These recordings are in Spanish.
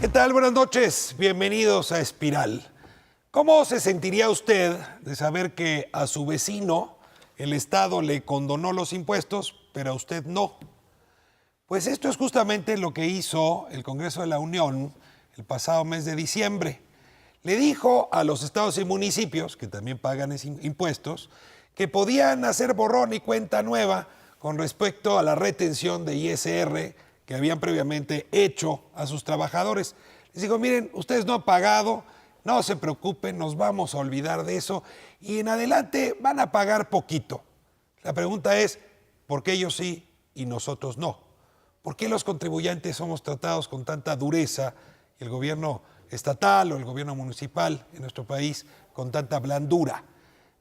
¿Qué tal? Buenas noches. Bienvenidos a Espiral. ¿Cómo se sentiría usted de saber que a su vecino el Estado le condonó los impuestos, pero a usted no? Pues esto es justamente lo que hizo el Congreso de la Unión el pasado mes de diciembre. Le dijo a los estados y municipios, que también pagan impuestos, que podían hacer borrón y cuenta nueva con respecto a la retención de ISR que habían previamente hecho a sus trabajadores. Les digo, miren, ustedes no han pagado, no se preocupen, nos vamos a olvidar de eso y en adelante van a pagar poquito. La pregunta es, ¿por qué ellos sí y nosotros no? ¿Por qué los contribuyentes somos tratados con tanta dureza y el gobierno estatal o el gobierno municipal en nuestro país con tanta blandura?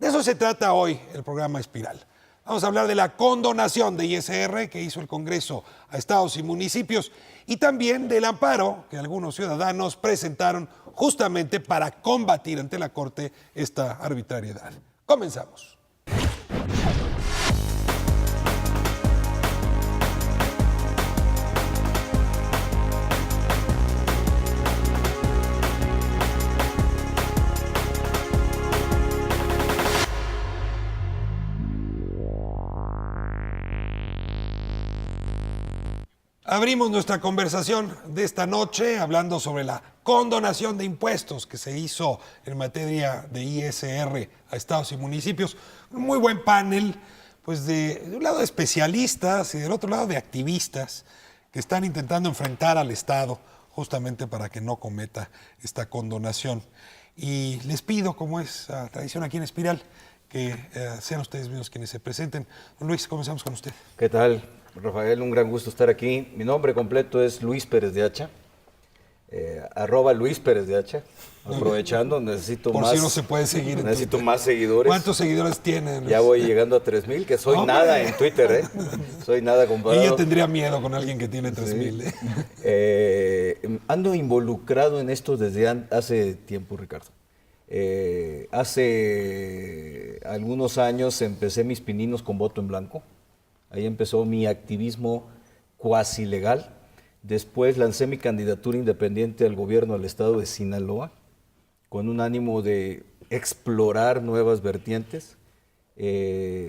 De eso se trata hoy el programa Espiral. Vamos a hablar de la condonación de ISR que hizo el Congreso a estados y municipios y también del amparo que algunos ciudadanos presentaron justamente para combatir ante la Corte esta arbitrariedad. Comenzamos. Abrimos nuestra conversación de esta noche hablando sobre la condonación de impuestos que se hizo en materia de ISR a estados y municipios. Un muy buen panel, pues de un lado de especialistas y del otro lado de activistas que están intentando enfrentar al Estado justamente para que no cometa esta condonación. Y les pido, como es tradición aquí en Espiral, que sean ustedes mismos quienes se presenten. Don Luis, comenzamos con usted. ¿Qué tal, Rafael? Un gran gusto estar aquí. Mi nombre completo es Luis Pérez de Hacha, @ Luis Pérez de Hacha. Aprovechando, necesito Por más. si no se puede seguir. Necesito más seguidores. ¿Cuántos seguidores tienen? Ya voy llegando a 3,000, que soy nada en Twitter, ¿eh? Soy nada comparado. Y yo tendría miedo con alguien que tiene 3,000. Ando involucrado en esto desde hace tiempo, Ricardo. Hace algunos años empecé mis pininos con voto en blanco. Ahí empezó mi activismo cuasi legal. Después lancé mi candidatura independiente al gobierno del estado de Sinaloa con un ánimo de explorar nuevas vertientes.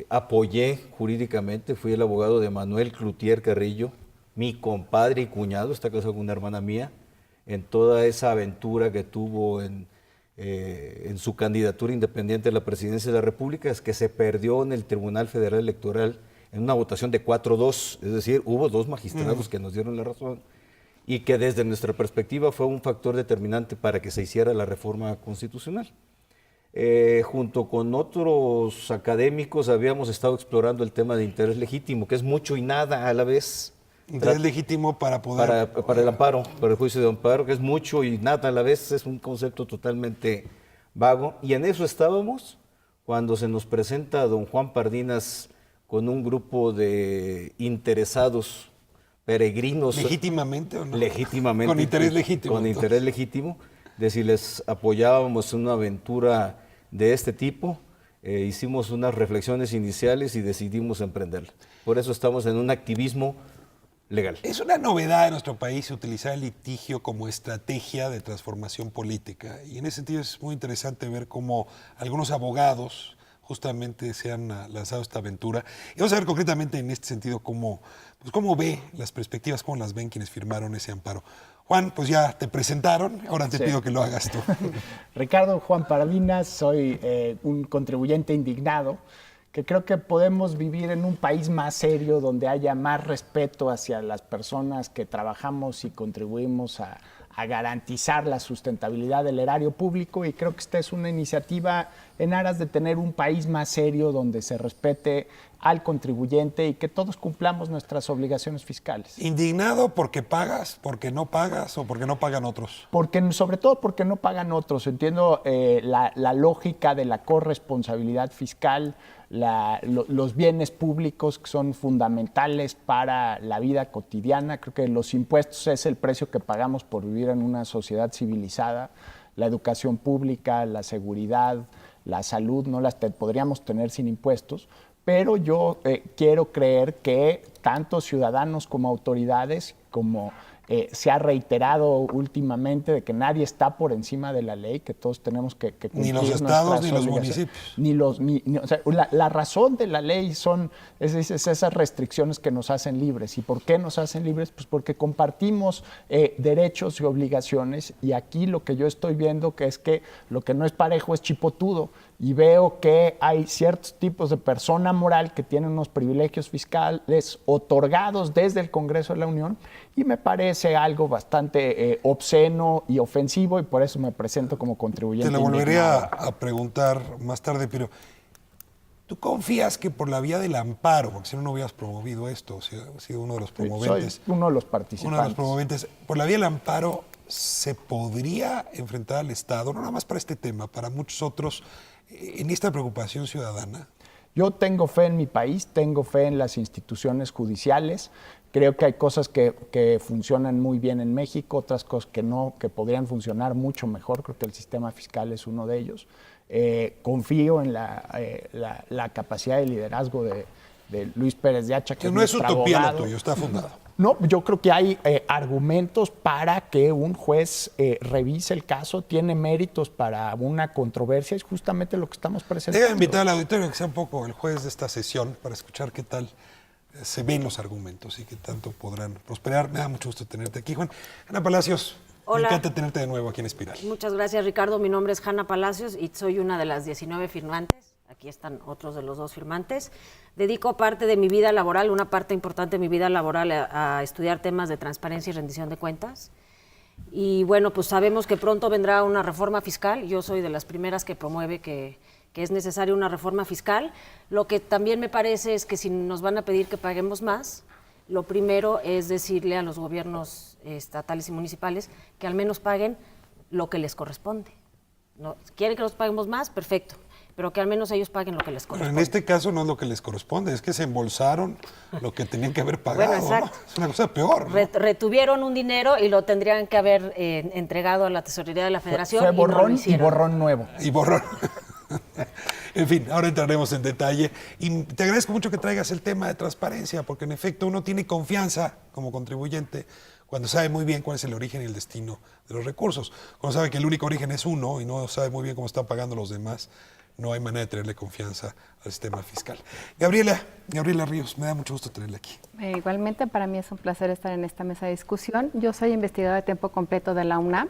Apoyé jurídicamente, fui el abogado de Manuel Cloutier Carrillo, mi compadre y cuñado, está casado con una hermana mía, en toda esa aventura que tuvo en su candidatura independiente a la presidencia de la República, es que se perdió en el Tribunal Federal Electoral en una votación de 4-2, es decir, hubo 2 magistrados que nos dieron la razón y que desde nuestra perspectiva fue un factor determinante para que se hiciera la reforma constitucional. Junto con otros académicos habíamos estado explorando el tema de interés legítimo, que es mucho y nada a la vez. Interés legítimo para poder... Para el amparo, para el juicio de amparo, que es mucho y nada a la vez, es un concepto totalmente vago. Y en eso estábamos cuando se nos presenta don Juan Pardinas con un grupo de interesados peregrinos. ¿Legítimamente o no? Legítimamente. Con interés legítimo. Con interés legítimo, de si les apoyábamos en una aventura de este tipo. Hicimos unas reflexiones iniciales y decidimos emprenderla. Por eso estamos en un activismo legal. Es una novedad en nuestro país utilizar el litigio como estrategia de transformación política. Y en ese sentido es muy interesante ver cómo algunos abogados justamente se han lanzado esta aventura. Y vamos a ver concretamente en este sentido cómo ve las perspectivas, cómo las ven quienes firmaron ese amparo. Juan, pues ya te presentaron, ahora te pido que lo hagas tú. Ricardo Juan Pardinas, soy un contribuyente indignado, que creo que podemos vivir en un país más serio, donde haya más respeto hacia las personas que trabajamos y contribuimos a garantizar la sustentabilidad del erario público, y creo que esta es una iniciativa en aras de tener un país más serio donde se respete al contribuyente y que todos cumplamos nuestras obligaciones fiscales. ¿Indignado porque pagas, porque no pagas o porque no pagan otros? Sobre todo porque no pagan otros. Entiendo la lógica de la corresponsabilidad fiscal, los bienes públicos que son fundamentales para la vida cotidiana. Creo que los impuestos es el precio que pagamos por vivir en una sociedad civilizada. La educación pública, la seguridad, la salud, no las podríamos tener sin impuestos. Pero yo quiero creer que tanto ciudadanos como autoridades, como Se ha reiterado últimamente de que nadie está por encima de la ley, que todos tenemos que cumplir Ni los estados ni los obligaciones. municipios. O sea, la razón de la ley es esas restricciones que nos hacen libres. ¿Y por qué nos hacen libres? Pues porque compartimos derechos y obligaciones, y aquí lo que yo estoy viendo que es que lo que no es parejo es chipotudo, y veo que hay ciertos tipos de persona moral que tienen unos privilegios fiscales otorgados desde el Congreso de la Unión, y me parece algo bastante obsceno y ofensivo, y por eso me presento como contribuyente. Te lo volveré indignado. a preguntar más tarde, pero ¿tú confías que por la vía del amparo, porque si no, no hubieras promovido esto, si has sido uno de los promoventes, Soy uno de los participantes. uno de los promoventes, por la vía del amparo se podría enfrentar al Estado, no nada más para este tema, para muchos otros, en esta preocupación ciudadana? Yo tengo fe en mi país, tengo fe en las instituciones judiciales. Creo que hay cosas que funcionan muy bien en México, otras cosas que no, que podrían funcionar mucho mejor. Creo que el sistema fiscal es uno de ellos. Confío en la capacidad de liderazgo de Luis Pérez de Hacha, Que no es nuestro utopía lo abogado. tuyo, está fundado. No, yo creo que hay argumentos para que un juez revise el caso, tiene méritos para una controversia, es justamente lo que estamos presentando. Déjame invitar al auditorio que sea un poco el juez de esta sesión para escuchar qué tal se ven los argumentos y qué tanto podrán prosperar. Me da mucho gusto tenerte aquí, Juan. Hanna Palacios, Hola. me encanta tenerte de nuevo aquí en Espiral. Muchas gracias, Ricardo. Mi nombre es Hanna Palacios y soy una de las 19 firmantes. Aquí están otros de los 2 firmantes. Dedico parte de mi vida laboral, una parte importante de mi vida laboral, a estudiar temas de transparencia y rendición de cuentas. Y bueno, pues sabemos que pronto vendrá una reforma fiscal. Yo soy de las primeras que promueve que es necesaria una reforma fiscal. Lo que también me parece es que si nos van a pedir que paguemos más, lo primero es decirle a los gobiernos estatales y municipales que al menos paguen lo que les corresponde. ¿No? ¿Quieren que los paguemos más? Perfecto, pero que al menos ellos paguen lo que les Pero corresponde. en este caso no es lo que les corresponde, es que se embolsaron lo que tenían que haber pagado. Bueno, exacto. ¿No? Es una cosa peor, ¿no? Retuvieron un dinero y lo tendrían que haber entregado a la Tesorería de la Federación. Fue y no lo borrón y hicieron. borrón nuevo. Y borrón. En fin, ahora entraremos en detalle. Y te agradezco mucho que traigas el tema de transparencia, porque en efecto uno tiene confianza como contribuyente cuando sabe muy bien cuál es el origen y el destino de los recursos. Cuando sabe que el único origen es uno y no sabe muy bien cómo están pagando los demás, no hay manera de tenerle confianza al sistema fiscal. Gabriela Ríos, me da mucho gusto tenerla aquí. Igualmente, para mí es un placer estar en esta mesa de discusión. Yo soy investigadora de tiempo completo de la UNAM,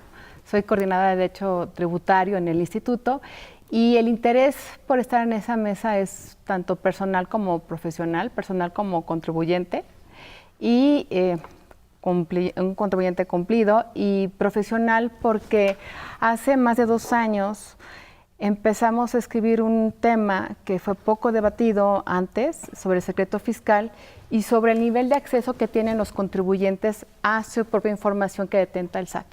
soy coordinadora de Derecho Tributario en el Instituto, y el interés por estar en esa mesa es tanto personal como profesional, personal como contribuyente, y un contribuyente cumplido, y profesional porque hace más de 2 años empezamos a escribir un tema que fue poco debatido antes sobre el secreto fiscal y sobre el nivel de acceso que tienen los contribuyentes a su propia información que detenta el SAT.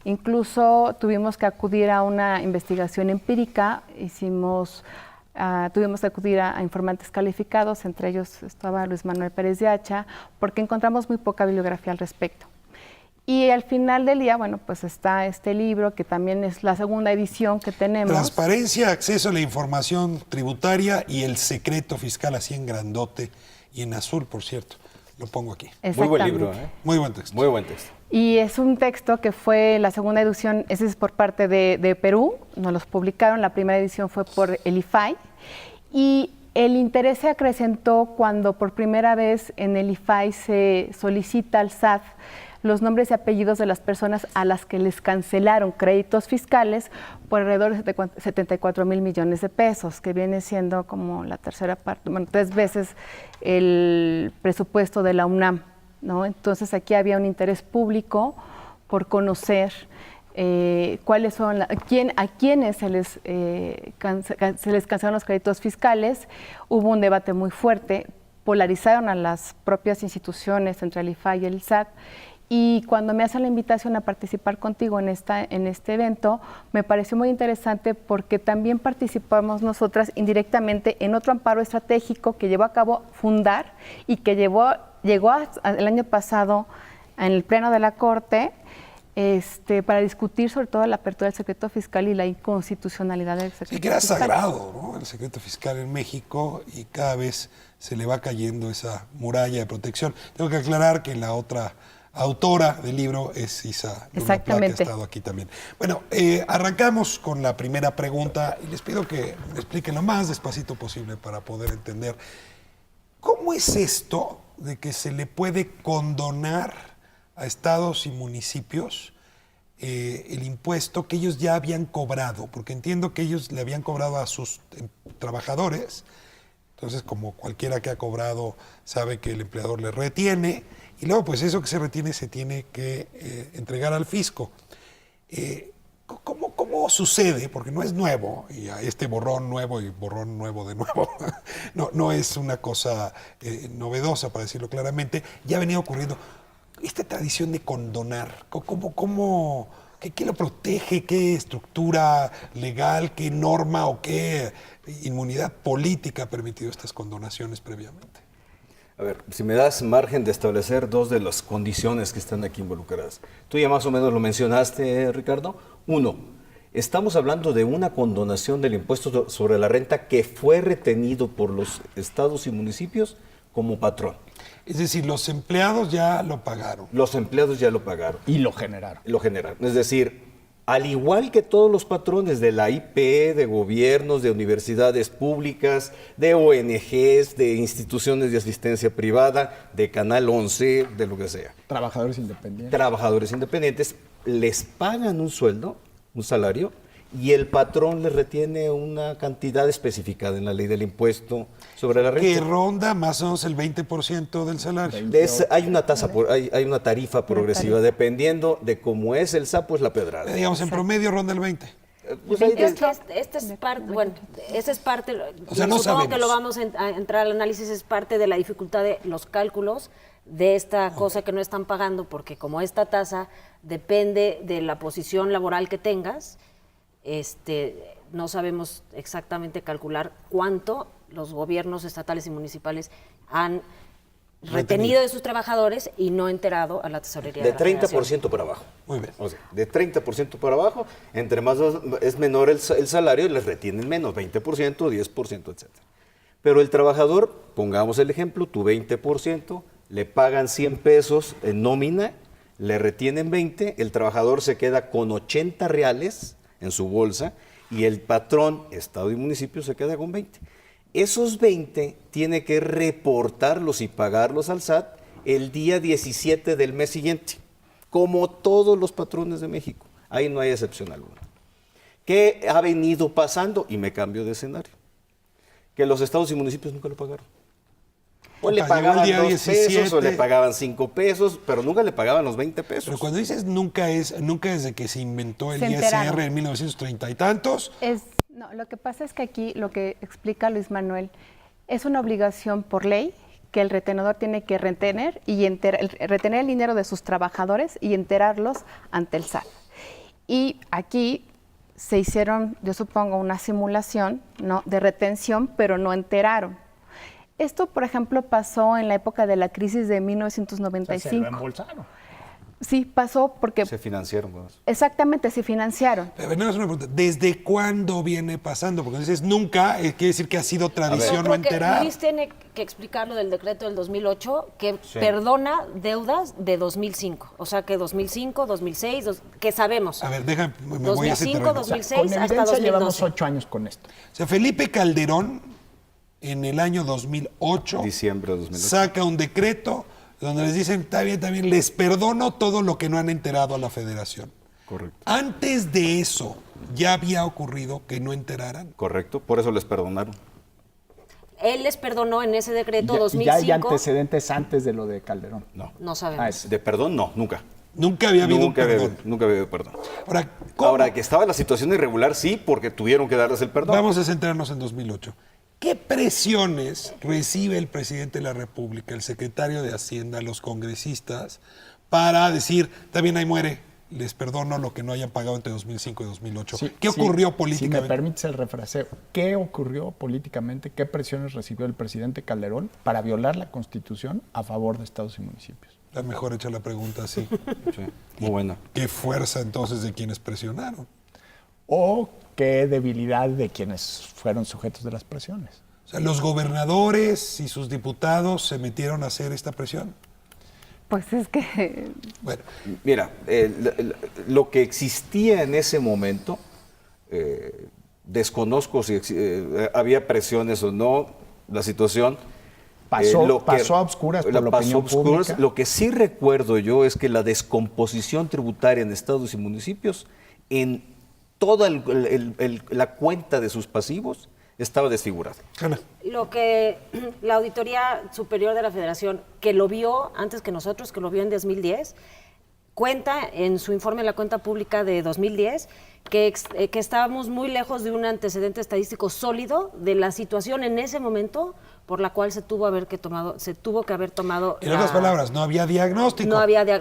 Incluso tuvimos que acudir a una investigación empírica, tuvimos que acudir a informantes calificados, entre ellos estaba Luis Manuel Pérez de Hacha, porque encontramos muy poca bibliografía al respecto. Y al final del día, bueno, pues está este libro, que también es la segunda edición que tenemos. Transparencia, acceso a la información tributaria y el secreto fiscal, así en grandote y en azul, por cierto. Lo pongo aquí. Muy buen libro, ¿eh? Muy buen texto. Muy buen texto. Y es un texto que fue la segunda edición, ese es por parte de Perú, nos los publicaron, la primera edición fue por el IFAI, y el interés se acrecentó cuando por primera vez en el IFAI se solicita al SAT los nombres y apellidos de las personas a las que les cancelaron créditos fiscales por alrededor de 74,000 millones de pesos, que viene siendo como la tercera parte, bueno, 3 veces el presupuesto de la UNAM, ¿no? Entonces aquí había un interés público por conocer cuáles son a quienes se les cancelaron los créditos fiscales. Hubo un debate muy fuerte, polarizaron a las propias instituciones entre el IFAI y el SAT. Y cuando me hacen la invitación a participar contigo en este evento, me pareció muy interesante porque también participamos nosotras indirectamente en otro amparo estratégico que llevó a cabo Fundar y que llegó el año pasado en el Pleno de la Corte para discutir sobre todo la apertura del secreto fiscal y la inconstitucionalidad del secreto Sí, que era fiscal. sagrado, ¿no? El secreto fiscal en México, y cada vez se le va cayendo esa muralla de protección. Tengo que aclarar que en la otra autora del libro es Isa Luna Pla, que ha Exactamente. estado aquí también. Bueno, arrancamos con la primera pregunta y les pido que me expliquen lo más despacito posible para poder entender. ¿Cómo es esto de que se le puede condonar a estados y municipios el impuesto que ellos ya habían cobrado? Porque entiendo que ellos le habían cobrado a sus trabajadores. Entonces, como cualquiera que ha cobrado sabe que el empleador le retiene, y luego pues eso que se retiene se tiene que entregar al fisco. ¿Cómo sucede? Porque no es nuevo, y a este borrón nuevo y borrón nuevo de nuevo, no es una cosa novedosa, para decirlo claramente, ya ha venido ocurriendo. Esta tradición de condonar, ¿qué lo protege? ¿Qué estructura legal, qué norma o qué inmunidad política ha permitido estas condonaciones previamente? A ver, si me das margen de establecer dos de las condiciones que están aquí involucradas. Tú ya más o menos lo mencionaste, Ricardo. Uno, estamos hablando de una condonación del impuesto sobre la renta que fue retenido por los estados y municipios como patrón. Es decir, los empleados ya lo pagaron. Los empleados ya lo pagaron. Y lo generaron. Lo general. Es decir, al igual que todos los patrones de la IP, de gobiernos, de universidades públicas, de ONGs, de instituciones de asistencia privada, de Canal 11, de lo que sea. Trabajadores independientes. Trabajadores independientes les pagan un sueldo, un salario, y el patrón les retiene una cantidad especificada en la ley del impuesto sobre la Que renta. ronda más o menos el 20% del salario. Hay una tasa, hay una tarifa progresiva, dependiendo de cómo es el sapo, es la pedrada. Digamos, en promedio ronda el 20. Pues hay de- Esta es parte, bueno, esa es parte, O sea, no supongo que sabemos. lo vamos a entrar al análisis, es parte de la dificultad de los cálculos de esta cosa que no están pagando, porque como esta tasa depende de la posición laboral que tengas, no sabemos exactamente calcular cuánto los gobiernos estatales y municipales han retenido de sus trabajadores y no enterado a la tesorería de la Federación. 30% para abajo. Muy bien. O sea, de 30% para abajo, entre más es menor el salario, les retienen menos, 20%, 10%, etc. Pero el trabajador, pongamos el ejemplo, tu 20%, le pagan 100 pesos en nómina, le retienen 20, el trabajador se queda con 80 reales en su bolsa y el patrón, Estado y municipio, se queda con 20. Esos 20 tiene que reportarlos y pagarlos al SAT el día 17 del mes siguiente, como todos los patrones de México. Ahí no hay excepción alguna. ¿Qué ha venido pasando? Y me cambio de escenario. Que los estados y municipios nunca lo pagaron. O le Llegó el pagaban día 2 pesos, o 17. le pagaban 5 pesos, pero nunca le pagaban los 20 pesos. Pero cuando dices nunca desde que se inventó el Se ISR enteraron. en 1930 y tantos. No, lo que pasa es que aquí lo que explica Luis Manuel es una obligación por ley que el retenedor tiene que retener retener el dinero de sus trabajadores y enterarlos ante el SAT. Y aquí se hicieron, yo supongo, una simulación, ¿no?, de retención, pero no enteraron. Esto, por ejemplo, pasó en la época de la crisis de Se lo 1995. embolsaron. Sí, pasó porque Se financiaron con eso. exactamente se financiaron. Pero venimos a una pregunta. ¿Desde cuándo viene pasando? Porque dices nunca, quiere decir que ha sido tradición no Creo que enterar. Luis tiene que explicar lo del decreto del 2008 que Sí. perdona deudas de 2005. O sea, que 2005, 2006, que sabemos. A ver, déjame, me voy a ese 2005, terreno. 2006 Con hasta evidencia llevamos 2012. 8 años con esto. O sea, Felipe Calderón, en el año 2008, Diciembre de 2008. saca un decreto donde les dicen, está bien, les perdono todo lo que no han enterado a la federación. Correcto. Antes de eso, ¿ya había ocurrido que no enteraran? Correcto, por eso les perdonaron. Él les perdonó en ese decreto Y ya 2005. hay antecedentes antes de lo de Calderón. No. No sabemos. es- De perdón, no, nunca. Nunca había habido Nunca un había, perdón. nunca había habido perdón. Ahora, ¿cómo? Ahora, que estaba la situación irregular, sí, porque tuvieron que darles el perdón. Vamos a centrarnos en 2008. ¿Qué presiones recibe el presidente de la República, el secretario de Hacienda, los congresistas, para decir, está bien, ahí muere, les perdono lo que no hayan pagado entre 2005 y 2008? Sí, ¿Qué sí, ocurrió Si me políticamente? permites el refraseo, ¿qué ocurrió políticamente? ¿Qué presiones recibió el presidente Calderón para violar la Constitución a favor de estados y municipios? La mejor hecha la pregunta así. Sí, muy buena. ¿Qué fuerza entonces de quienes presionaron? ¿O qué debilidad de quienes fueron sujetos de las presiones? O sea, los gobernadores y sus diputados se metieron a hacer esta presión. Pues es que Bueno, Mira, lo que existía en ese momento, desconozco si había presiones o no, la situación. Pasó a obscuras por la opinión pública. Lo que sí recuerdo yo es que la descomposición tributaria en estados y municipios, en toda la cuenta de sus pasivos, estaba desfigurada. Hanna. Lo que la Auditoría Superior de la Federación, que lo vio antes que nosotros, que lo vio en 2010, cuenta en su informe de la cuenta pública de 2010 que estábamos muy lejos de un antecedente estadístico sólido de la situación en ese momento por la cual se tuvo que haber tomado. En otras palabras, no había diagnóstico.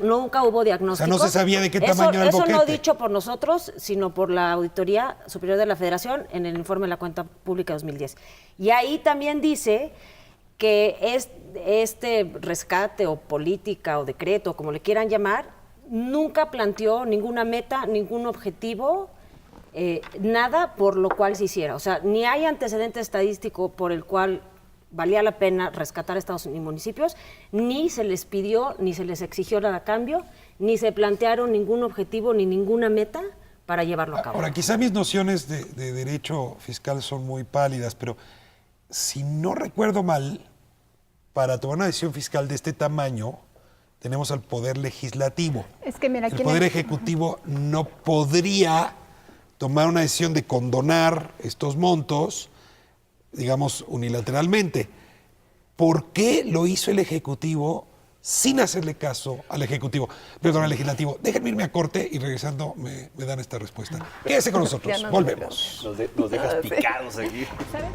Nunca hubo diagnóstico. O sea, no se sabía de qué tamaño era el Eso no boquete. dicho por nosotros, sino por la Auditoría Superior de la Federación en el informe de la cuenta pública de 2010. Y ahí también dice que este rescate o política o decreto, como le quieran llamar, nunca planteó ninguna meta, ningún objetivo, nada por lo cual se hiciera. O sea, ni hay antecedente estadístico por el cual valía la pena rescatar estados y municipios, ni se les pidió, ni se les exigió nada a cambio, ni se plantearon ningún objetivo ni ninguna meta para llevarlo a cabo. Ahora, quizá mis nociones de derecho fiscal son muy pálidas, pero si no recuerdo mal, para tomar una decisión fiscal de este tamaño, tenemos al Poder Legislativo. es que mira, El Poder Ejecutivo no podría tomar una decisión de condonar estos montos, digamos, unilateralmente. ¿Por qué lo hizo el Ejecutivo sin hacerle caso al Legislativo? Déjenme irme a corte y regresando me dan esta respuesta. Quédese con nosotros, Ya no volvemos. Nos dejas picados aquí. ¿sabes?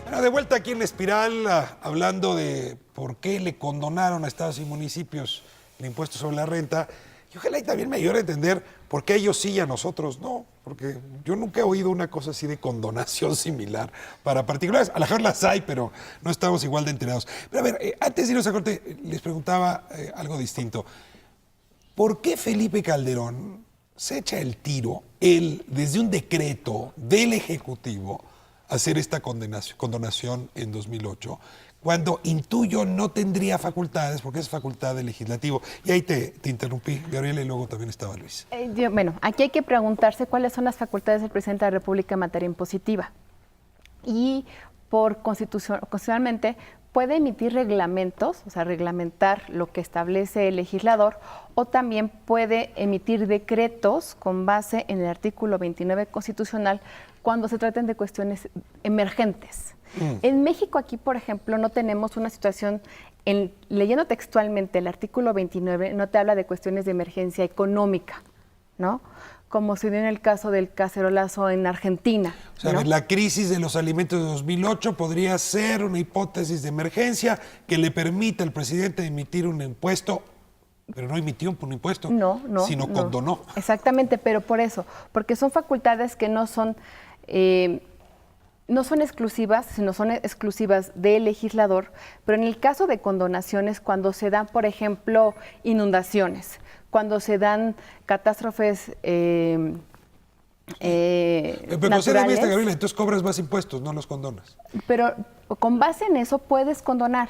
Bueno, de vuelta aquí en La Espiral, hablando de por qué le condonaron a estados y municipios el impuesto sobre la renta. Y ojalá y también me ayude a entender por qué a ellos sí y a nosotros no. Porque yo nunca he oído una cosa así de condonación similar para particulares. A lo mejor las hay, pero no estamos igual de enterados. Pero a ver, antes de irnos a corte, les preguntaba algo distinto. ¿Por qué Felipe Calderón se echa el tiro, él, desde un decreto del Ejecutivo, hacer esta condonación en 2008, cuando intuyo no tendría facultades, porque es facultad del Legislativo? Y ahí te interrumpí, Gabriela, y luego también estaba Luis. Bueno, aquí hay que preguntarse cuáles son las facultades del presidente de la República en materia impositiva. Y constitucionalmente puede emitir reglamentos, o sea, reglamentar lo que establece el legislador, o también puede emitir decretos con base en el artículo 29 constitucional cuando se traten de cuestiones emergentes. En México aquí, por ejemplo, no tenemos una situación, leyendo textualmente el artículo 29, no te habla de cuestiones de emergencia económica, ¿no? Como se dio en el caso del cacerolazo en Argentina. O sea, ¿no? la crisis de los alimentos de 2008 podría ser una hipótesis de emergencia que le permita al presidente emitir un impuesto, pero no emitió un impuesto, sino condonó. Exactamente, pero por eso, porque son facultades que no son exclusivas, sino son exclusivas del legislador, pero en el caso de condonaciones, cuando se dan, por ejemplo, inundaciones, cuando se dan catástrofes Pero naturales, Gabriela, entonces cobras más impuestos, no los condonas. pero con base en eso puedes condonar.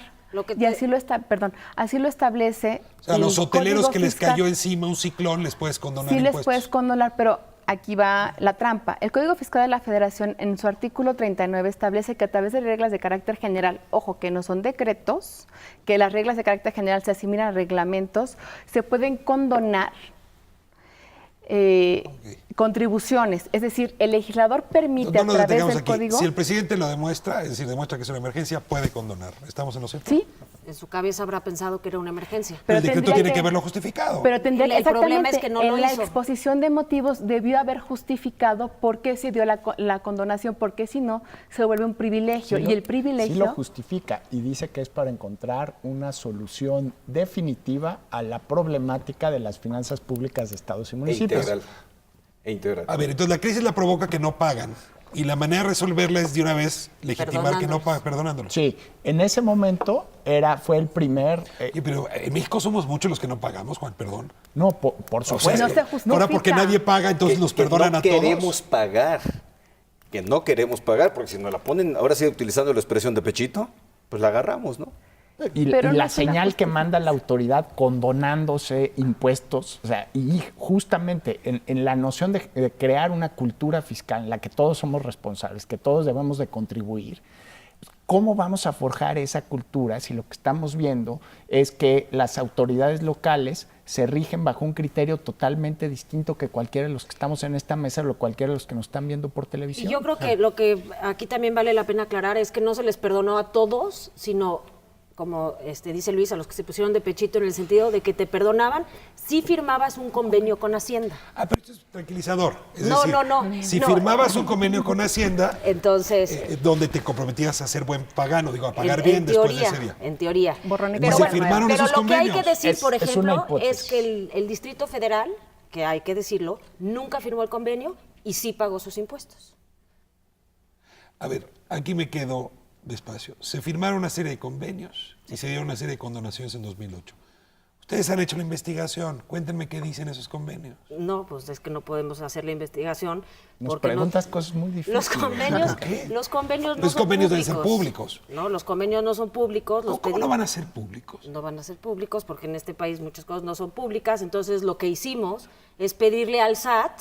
Y así lo establece. O sea, los el hoteleros Código que les Fiscal. cayó encima un ciclón, les puedes condonar Sí impuestos. les puedes condonar, pero aquí va la trampa. El Código Fiscal de la Federación, en su artículo 39, establece que a través de reglas de carácter general, ojo, que no son decretos, que las reglas de carácter general se asimilan a reglamentos, se pueden condonar contribuciones. Es decir, el legislador permite No nos a través detengamos del aquí. Código... Si el presidente lo demuestra, es decir, demuestra que es una emergencia, puede condonar. ¿Estamos en lo cierto? Sí, En su cabeza habrá pensado que era una emergencia. pero el decreto tendría tiene que haberlo justificado. Pero tendría El problema es exactamente, que no en lo la hizo. exposición de motivos debió haber justificado por qué se dio la condonación, porque si no se vuelve un privilegio. Sí Y el privilegio... Sí lo justifica y dice que es para encontrar una solución definitiva a la problemática de las finanzas públicas de estados y municipios. E integral. A ver, entonces la crisis la provoca que no pagan. Y la manera de resolverla es de una vez legitimar que no paga, Perdonándolos. perdonándolos. Sí, en ese momento fue el primer... Pero en México somos muchos los que no pagamos, Juan, perdón. no, por O sea, supuesto. No se justifica. ahora porque nadie paga, entonces nos perdonan no a todos. queremos pagar. Que no queremos pagar, porque si nos la ponen, ahora sí utilizando la expresión de pechito, pues la agarramos, ¿no? Y Pero no la es una señal que manda la autoridad condonándose impuestos, o sea, y justamente en la noción de crear una cultura fiscal en la que todos somos responsables, que todos debemos de contribuir, ¿cómo vamos a forjar esa cultura si lo que estamos viendo es que las autoridades locales se rigen bajo un criterio totalmente distinto que cualquiera de los que estamos en esta mesa o cualquiera de los que nos están viendo por Y televisión? yo creo que lo que aquí también vale la pena aclarar es que no se les perdonó a todos, sino, como dice Luis, a los que se pusieron de pechito en el sentido de que te perdonaban si firmabas un convenio con Hacienda. Ah, pero esto es tranquilizador. Es No, decir, no. Si No. firmabas un convenio con Hacienda, Entonces, donde te comprometías a ser buen pagano, digo, a pagar en bien después teoría, de ese día. en teoría. Borrón y Pero, cuenta nueva. Firmaron pero esos lo que hay que convenios. decir, por Es una ejemplo, hipótesis. es que el Distrito Federal, que hay que decirlo, nunca firmó el convenio y sí pagó sus impuestos. A ver, aquí me quedo despacio. Se firmaron una serie de convenios y se dieron una serie de condonaciones en 2008. Ustedes han hecho la investigación. Cuéntenme qué dicen esos convenios. No, pues es que no podemos hacer la investigación. Nos porque preguntas cosas muy difíciles. Los convenios no Los son convenios deben ser públicos. públicos. No, los convenios no son públicos. ¿Cómo no van a ser públicos? No van a ser públicos porque en este país muchas cosas no son públicas. Entonces lo que hicimos es pedirle al SAT,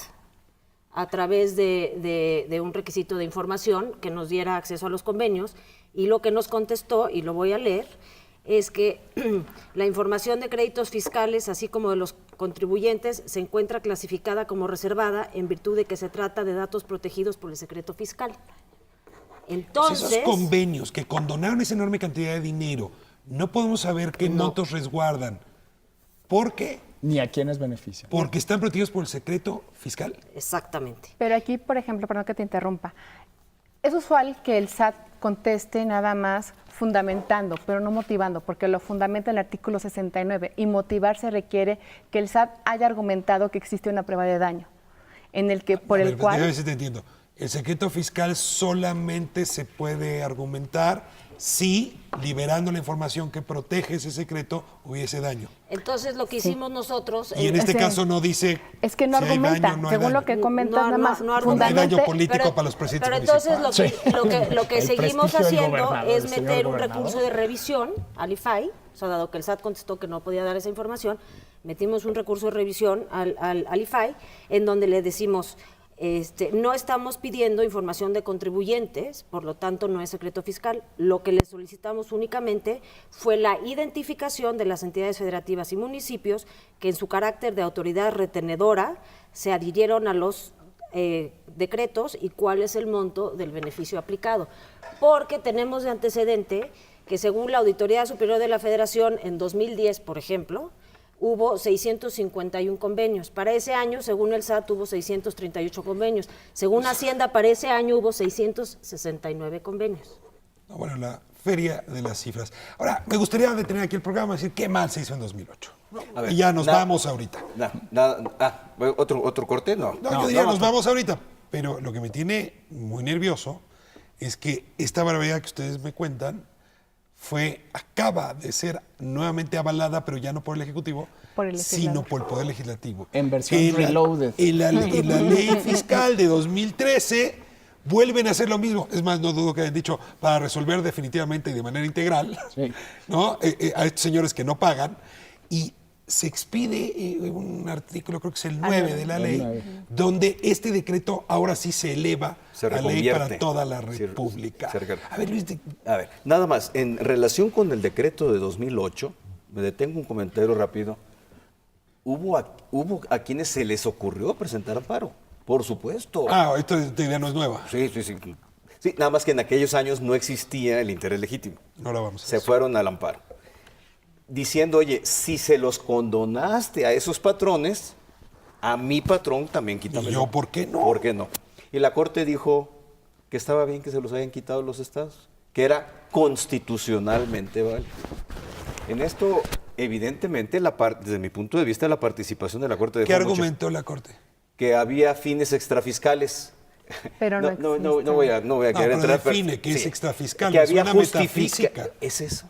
a través de un requisito de información, que nos diera acceso a los convenios, y lo que nos contestó, y lo voy a leer, es que la información de créditos fiscales, así como de los contribuyentes, se encuentra clasificada como reservada en virtud de que se trata de datos protegidos por el secreto fiscal. Entonces, Esos convenios que condonaron esa enorme cantidad de dinero, no podemos saber qué montos resguardan. ¿Por qué? Ni a quienes benefician. Porque están protegidos por el secreto fiscal. exactamente. Pero aquí, por ejemplo, perdón que te interrumpa, es usual que el SAT conteste nada más fundamentando, pero no motivando, porque lo fundamenta el artículo 69 y motivarse requiere que el SAT haya argumentado que existe una prueba de daño, en el que por A el ver, cual... déjame ver si te entiendo. El secreto fiscal solamente se puede argumentar si, liberando la información que protege ese secreto, hubiese daño. Entonces lo que hicimos nosotros... Y en este Sí. caso no dice Es que no si hay argumenta, daño, no hay según daño. lo que comentas, nada más no No hay daño fundamente- político para los presidentes Pero entonces municipales. lo que El seguimos prestigio del haciendo gobernador, es del señor meter un gobernador. recurso de revisión al IFAI, o sea, dado que el SAT contestó que no podía dar esa información, metimos un recurso de revisión al IFAI, en donde le decimos, no estamos pidiendo información de contribuyentes, por lo tanto no es secreto fiscal. Lo que le solicitamos únicamente fue la identificación de las entidades federativas y municipios que en su carácter de autoridad retenedora se adhirieron a los decretos y cuál es el monto del beneficio aplicado. Porque tenemos de antecedente que según la Auditoría Superior de la Federación en 2010, por ejemplo, hubo 651 convenios. Para ese año, según el SAT, hubo 638 convenios. Según Hacienda, para ese año hubo 669 convenios. No, bueno, la feria de las cifras. Ahora, me gustaría detener aquí el programa y decir qué mal se hizo en 2008. A ver, Y ya nos nada- vamos ahorita. ¿Otro corte? No. No, yo diría nos vamos ahorita. Pero lo que me tiene muy nervioso es que esta barbaridad que ustedes me cuentan acaba de ser nuevamente avalada, pero ya no por el Ejecutivo, Por el sino legislador. por el Poder Legislativo. En versión Que reloaded. En la ley fiscal de 2013 vuelven a hacer lo mismo. Es más, no dudo que hayan dicho para resolver definitivamente y de manera integral, Sí. ¿no? A estos señores que no pagan. Y se expide un artículo, creo que es el 9 de la El ley, 9. donde este decreto ahora sí se eleva Se a ley reconvierte. para toda la Sí, República. se reconvierte. A ver, Luis, A ver, nada más, en relación con el decreto de 2008, me detengo un comentario rápido. Hubo a quienes se les ocurrió presentar amparo, por supuesto. esta idea no es nueva. Sí. Sí, nada más que en aquellos años no existía el interés legítimo. No la vamos a Se hacer. fueron al amparo. Diciendo, oye, si se los condonaste a esos patrones, a mi patrón también quítamelo. ¿Y yo por qué no? ¿Por qué no? Y la Corte dijo que estaba bien que se los hayan quitado los estados, que era constitucionalmente válido. En esto, evidentemente, desde mi punto de vista, la participación de la Corte ¿Qué dejó mucho, argumentó la Corte? que había fines extrafiscales. Pero no no voy a querer pero entrar. define qué es extrafiscal, Que me había suena metafísica. Es eso.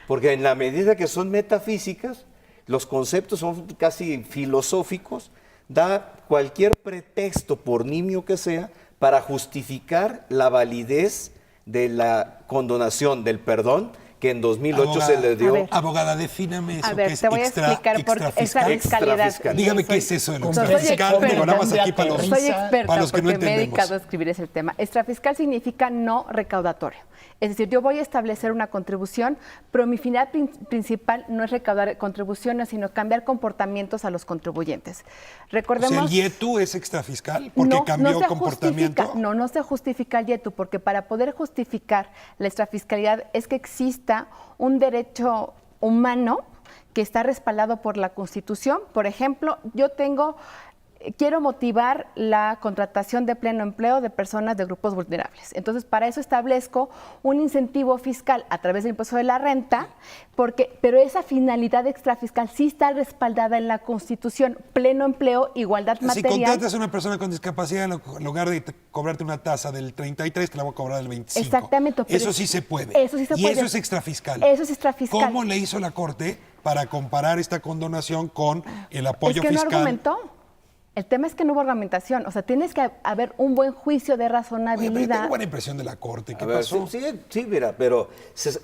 Porque en la medida que son metafísicas, los conceptos son casi filosóficos, da cualquier pretexto, por nimio que sea, para justificar la validez de la condonación, del perdón, que en 2008 se le dio. A ver. Abogada, defíname eso. A ver, ¿qué es te voy a explicar por extrafiscal? extrafiscalidad. Dígame qué es eso del Soy extrafiscal. experta. Digo, nada más aquí para los, Soy experta para los que no porque me he entendemos. dedicado a escribir ese tema. Extrafiscal significa no recaudatorio. Es decir, yo voy a establecer una contribución, pero mi final principal no es recaudar contribuciones, sino cambiar comportamientos a los contribuyentes. Recordemos. O sea, ¿el YETU es extrafiscal porque No, cambió se comportamiento? justifica, no se justifica el YETU, porque para poder justificar la extrafiscalidad es que exista un derecho humano que está respaldado por la Constitución. Por ejemplo, quiero motivar la contratación de pleno empleo de personas de grupos vulnerables. Entonces, para eso establezco un incentivo fiscal a través del impuesto de la renta, pero esa finalidad extrafiscal sí está respaldada en la Constitución. Pleno empleo, igualdad Si material. contratas a una persona con discapacidad, en lugar de cobrarte una tasa del 33, te la voy a cobrar del 25. Exactamente. pero Eso sí se puede. Eso sí se y puede. eso es extrafiscal. Eso es extrafiscal. ¿Cómo le hizo la Corte para comparar esta condonación con el apoyo Es que no fiscal? argumentó. El tema es que no hubo argumentación. O sea, tienes que haber un buen juicio de Oye, pero yo razonabilidad. tengo buena impresión de la Corte. ¿Qué A ver, pasó? sí, mira, pero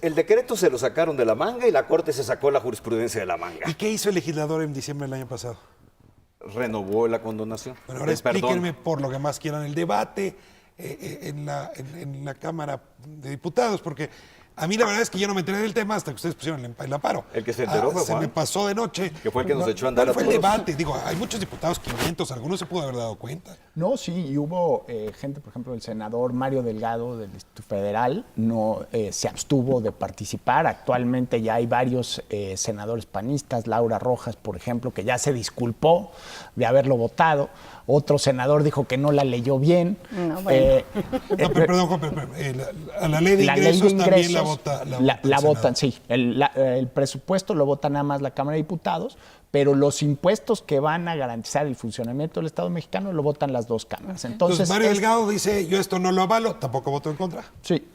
el decreto se lo sacaron de la manga y la Corte se sacó la jurisprudencia de la manga. ¿Y qué hizo el legislador en diciembre del año pasado? Renovó la condonación. Bueno, ahora El perdón. explíquenme por lo que más quieran el debate en la Cámara de Diputados, porque a mí la verdad es que yo no me enteré del tema hasta que ustedes pusieron el amparo. El que se enteró fue Se Juan. me pasó de noche. Que fue el que nos echó a andar ¿Cuál a fue el todos? debate? Digo, hay muchos diputados, 500, algunos se pudo haber dado cuenta. No, sí, y hubo gente, por ejemplo, el senador Mario Delgado del Distrito Federal se abstuvo de participar. Actualmente ya hay varios senadores panistas, Laura Rojas, por ejemplo, que ya se disculpó de haberlo votado. Otro senador dijo que no la leyó bien. No, bueno. No, pero, perdón, Juan, a la ley de ingresos también la vota. La el votan, Senado. sí. El presupuesto lo vota nada más la Cámara de Diputados, pero los impuestos que van a garantizar el funcionamiento del Estado mexicano lo votan las dos cámaras. Entonces, Mario Delgado dice, yo esto no lo avalo, tampoco voto en contra. Sí,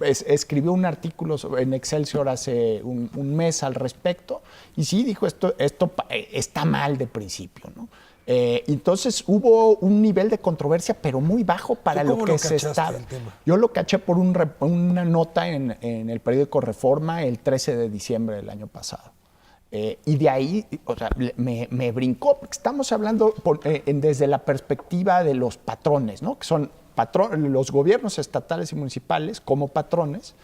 escribió un artículo en Excelsior hace un mes al respecto y sí dijo esto está mal de principio, ¿no? Entonces hubo un nivel de controversia, pero muy bajo para ¿Tú lo cómo que lo se cachaste estaba. el tema? Yo lo caché por una nota en el periódico Reforma el 13 de diciembre del año pasado. Y de ahí, o sea, me brincó, porque estamos hablando desde la perspectiva de los patrones, ¿no? Que son los gobiernos estatales y municipales como patrones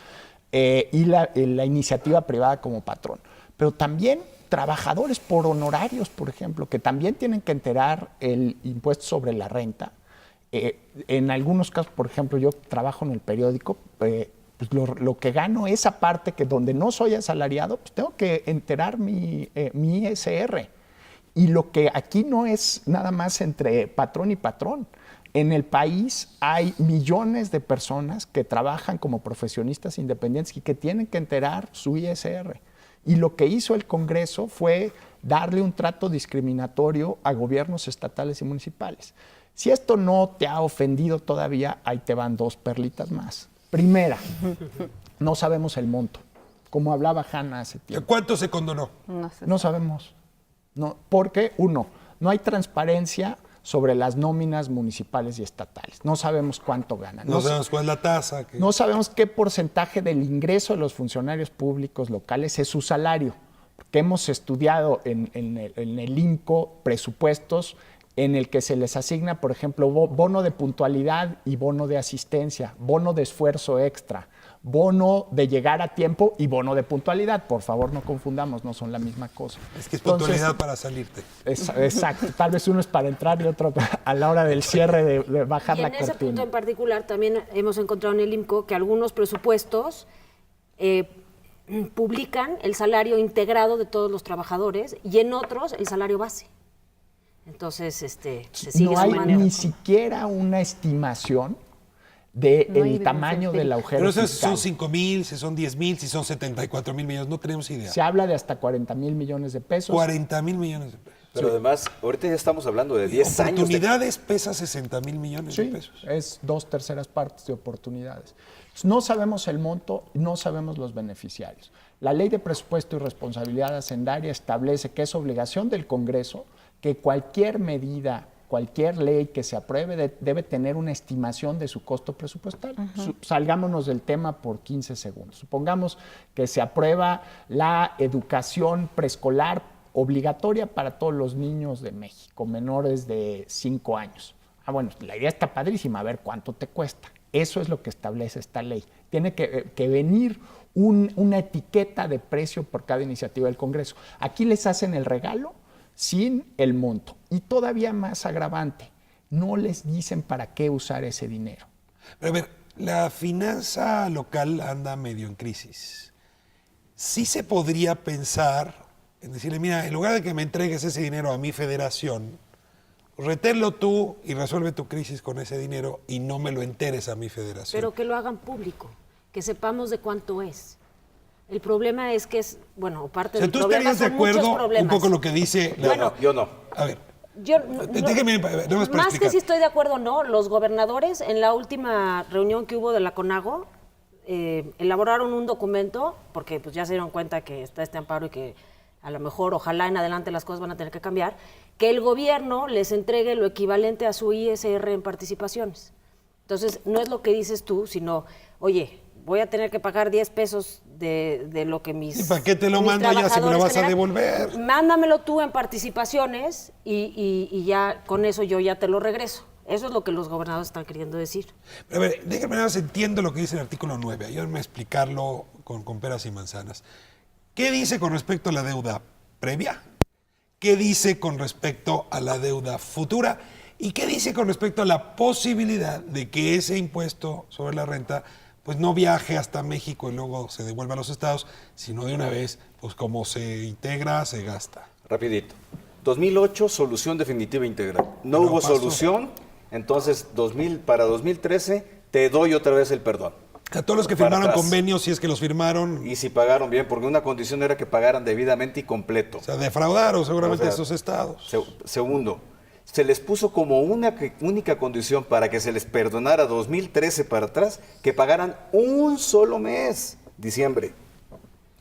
y la iniciativa privada como patrón. Pero también trabajadores por honorarios, por ejemplo, que también tienen que enterar el impuesto sobre la renta. En algunos casos, por ejemplo, yo trabajo en el periódico, pues lo que gano, esa parte que donde no soy asalariado, pues tengo que enterar mi ISR. Y lo que aquí no es nada más entre patrón y patrón. En el país hay millones de personas que trabajan como profesionistas independientes y que tienen que enterar su ISR. Y lo que hizo el Congreso fue darle un trato discriminatorio a gobiernos estatales y municipales. Si esto no te ha ofendido todavía, ahí te van dos perlitas más. Primera, no sabemos el monto. Como hablaba Hanna hace tiempo. ¿Cuánto se condonó? No sé. Sabemos. No, porque, uno, no hay transparencia sobre las nóminas municipales y estatales. No sabemos cuánto ganan. No sabemos cuál es la tasa. No sabemos qué porcentaje del ingreso de los funcionarios públicos locales es su salario. Porque hemos estudiado en el INCO presupuestos en el que se les asigna, por ejemplo, bono de puntualidad y bono de asistencia, bono de esfuerzo extra, bono de llegar a tiempo y bono de puntualidad. Por favor, no confundamos, no son la misma cosa. Es que es puntualidad para salirte. Exacto. Tal vez uno es para entrar y otro a la hora del cierre de bajar Y la en ese punto cortina. en particular también hemos encontrado en el IMCO que algunos presupuestos publican el salario integrado de todos los trabajadores y en otros el salario base. Entonces, se sigue No hay sumando. ni siquiera una estimación del No hay evidencia tamaño del empírica. agujero Pero no sé si fiscal. son 5,000, si son 10,000, si son 74,000 millones, no tenemos idea. Se habla de hasta 40,000 millones de pesos. 40,000 millones de pesos. Pero además, ahorita ya estamos hablando de 10 años. Oportunidades pesa 60,000 millones de Sí, pesos. es 2/3 partes de oportunidades. No sabemos el monto, no sabemos los beneficiarios. La Ley de Presupuesto y Responsabilidad Hacendaria establece que es obligación del Congreso que cualquier medida, cualquier ley que se apruebe debe tener una estimación de su costo presupuestal. Salgámonos del tema por 15 segundos. Supongamos que se aprueba la educación preescolar obligatoria para todos los niños de México, menores de 5 años. Bueno, la idea está padrísima, a ver cuánto te cuesta. Eso es lo que establece esta ley. Tiene que venir una etiqueta de precio por cada iniciativa del Congreso. Aquí les hacen el regalo sin el monto. Y todavía más agravante, no les dicen para qué usar ese dinero. Pero a ver, la finanza local anda medio en crisis. Sí se podría pensar en decirle, mira, en lugar de que me entregues ese dinero a mi federación, reténlo tú y resuelve tu crisis con ese dinero y no me lo enteres a mi federación. Pero que lo hagan público, que sepamos de cuánto es. El problema es que es, bueno, parte O sea, del ¿tú problema estarías de son muchos acuerdo un problemas. poco lo que dice? Bueno, Yo no. A ver, Yo, déjeme, nada más para más que explicar. si estoy de acuerdo o no, los gobernadores en la última reunión que hubo de la CONAGO elaboraron un documento, porque pues ya se dieron cuenta que está este amparo y que a lo mejor, ojalá en adelante las cosas van a tener que cambiar, que el gobierno les entregue lo equivalente a su ISR en participaciones. Entonces, no es lo que dices tú, sino, oye, voy a tener que pagar 10 pesos de lo que mis ¿Y para qué te lo mis mando ya si me lo vas a trabajadores devolver? Mándamelo tú en participaciones y ya con eso yo ya te lo regreso. Eso es lo que los gobernadores están queriendo decir. Pero a ver, déjame nada más entiendo lo que dice el artículo 9. Ayúdenme a explicarlo con peras y manzanas. ¿Qué dice con respecto a la deuda previa? ¿Qué dice con respecto a la deuda futura? ¿Y qué dice con respecto a la posibilidad de que ese impuesto sobre la renta pues no viaje hasta México y luego se devuelva a los estados, sino de una vez, pues como se integra, se gasta? Rapidito. 2008, solución definitiva integral. No Pero hubo pasó. solución, entonces para 2013 te doy otra vez el perdón. A todos los que Para firmaron atrás. convenios, si es que los firmaron, Y si pagaron bien, porque una condición era que pagaran debidamente y completo. o sea, defraudaron seguramente O sea, a esos estados. Segundo, se les puso como única condición para que se les perdonara 2013 para atrás, que pagaran un solo mes, diciembre.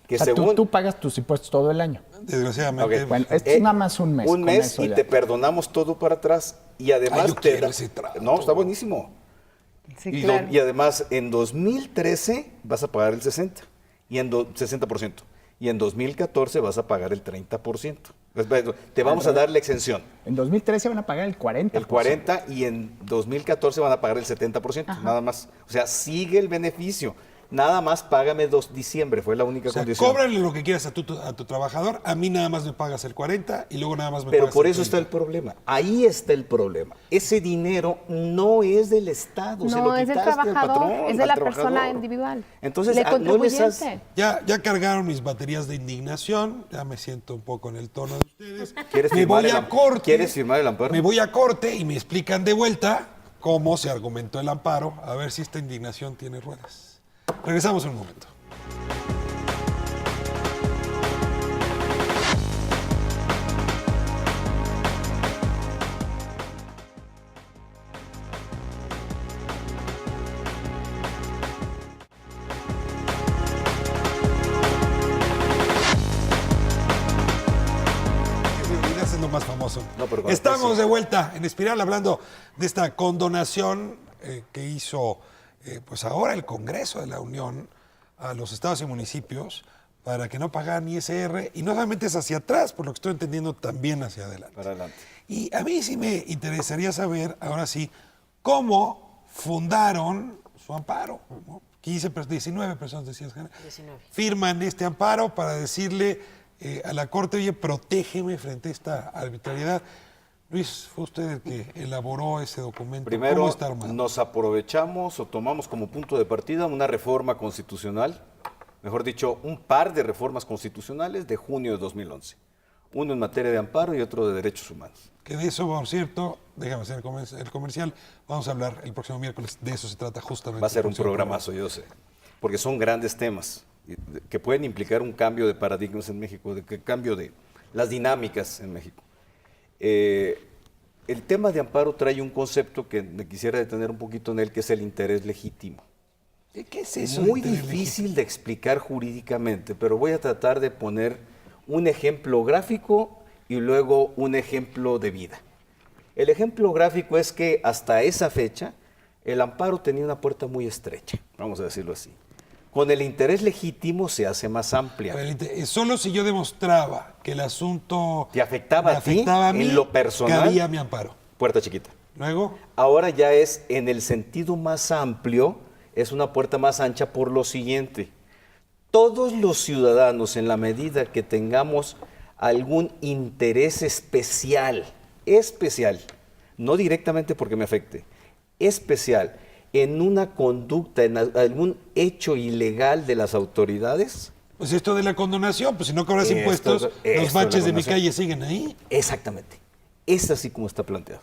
Que O sea, tú pagas tus impuestos todo el año. Desgraciadamente. Ok. Bueno, esto es nada más un mes. Un con mes eso y ya. te perdonamos todo para atrás. Y además yo quiero ese trato. No, está buenísimo. Sí, Y, claro. y además, en 2013 vas a pagar el 60%, 60%. Y en 2014 vas a pagar el 30%. Te vamos a dar la exención. En 2013 van a pagar el 40%. El 40% y en 2014 van a pagar el 70%, nada más. O sea, sigue el beneficio. Nada más págame 2 diciembre, fue la única O sea, condición. cóbrale lo que quieras a tu trabajador, a mí nada más me pagas el 40 y luego nada más me Pero pagas por el eso está el 30. problema. Ahí está el problema. Ese dinero no es del Estado, se No, lo es del quitaste al trabajador, patrón, es de al la trabajador. persona individual. Entonces, del no les has- contribuyente. Ya cargaron mis baterías de indignación, ya me siento un poco en el tono de ustedes. ¿Quieres me firmar voy el a corte. ¿Quieres firmar el amparo? Me voy a corte y me explican de vuelta cómo se argumentó el amparo, a ver si esta indignación tiene ruedas. Regresamos en un momento. Es lo más famoso. No, pero con Estamos especies. de vuelta en Espiral hablando de esta condonación que hizo pues ahora el Congreso de la Unión a los estados y municipios para que no pagaran ISR, y no solamente es hacia atrás, por lo que estoy entendiendo, también hacia adelante. Para adelante. Y a mí sí me interesaría saber, ahora sí, cómo fundaron su amparo. ¿No? 19 personas, decías, Hanna, 19. firman este amparo para decirle a la Corte, oye, protégeme frente a esta arbitrariedad. Luis, fue usted el que elaboró ese documento. Primero, ¿Cómo está armado? nos aprovechamos o tomamos como punto de partida una reforma constitucional, mejor dicho, un par de reformas constitucionales de junio de 2011. Uno en materia de amparo y otro de derechos humanos. Que de eso, por cierto, déjame hacer el comercial, vamos a hablar el próximo miércoles, de eso se trata justamente. Va a ser el un próximo programazo, yo sé, porque son grandes temas que pueden implicar un cambio de paradigmas en México, cambio de las dinámicas en México. El tema de amparo trae un concepto que me quisiera detener un poquito en él, que es el interés legítimo. ¿Qué es eso? Muy de interés difícil de explicar jurídicamente, pero voy a tratar de poner un ejemplo gráfico y luego un ejemplo de vida. El ejemplo gráfico es que hasta esa fecha el amparo tenía una puerta muy estrecha, vamos a decirlo así. Con el interés legítimo se hace más amplia. A ver, solo si yo demostraba que el asunto ¿Te afectaba me a ti, afectaba a mí, en lo personal? cabía mi amparo. Puerta chiquita. Luego, Ahora ya es en el sentido más amplio, es una puerta más ancha por lo siguiente. Todos los ciudadanos, en la medida que tengamos algún interés especial, no directamente porque me afecte, especial, en una conducta, en algún hecho ilegal de las autoridades. pues esto de la condonación, pues si no cobras Esto- impuestos, esto los de baches la de mi condonación. calle siguen ahí. Exactamente. Es así como está planteado.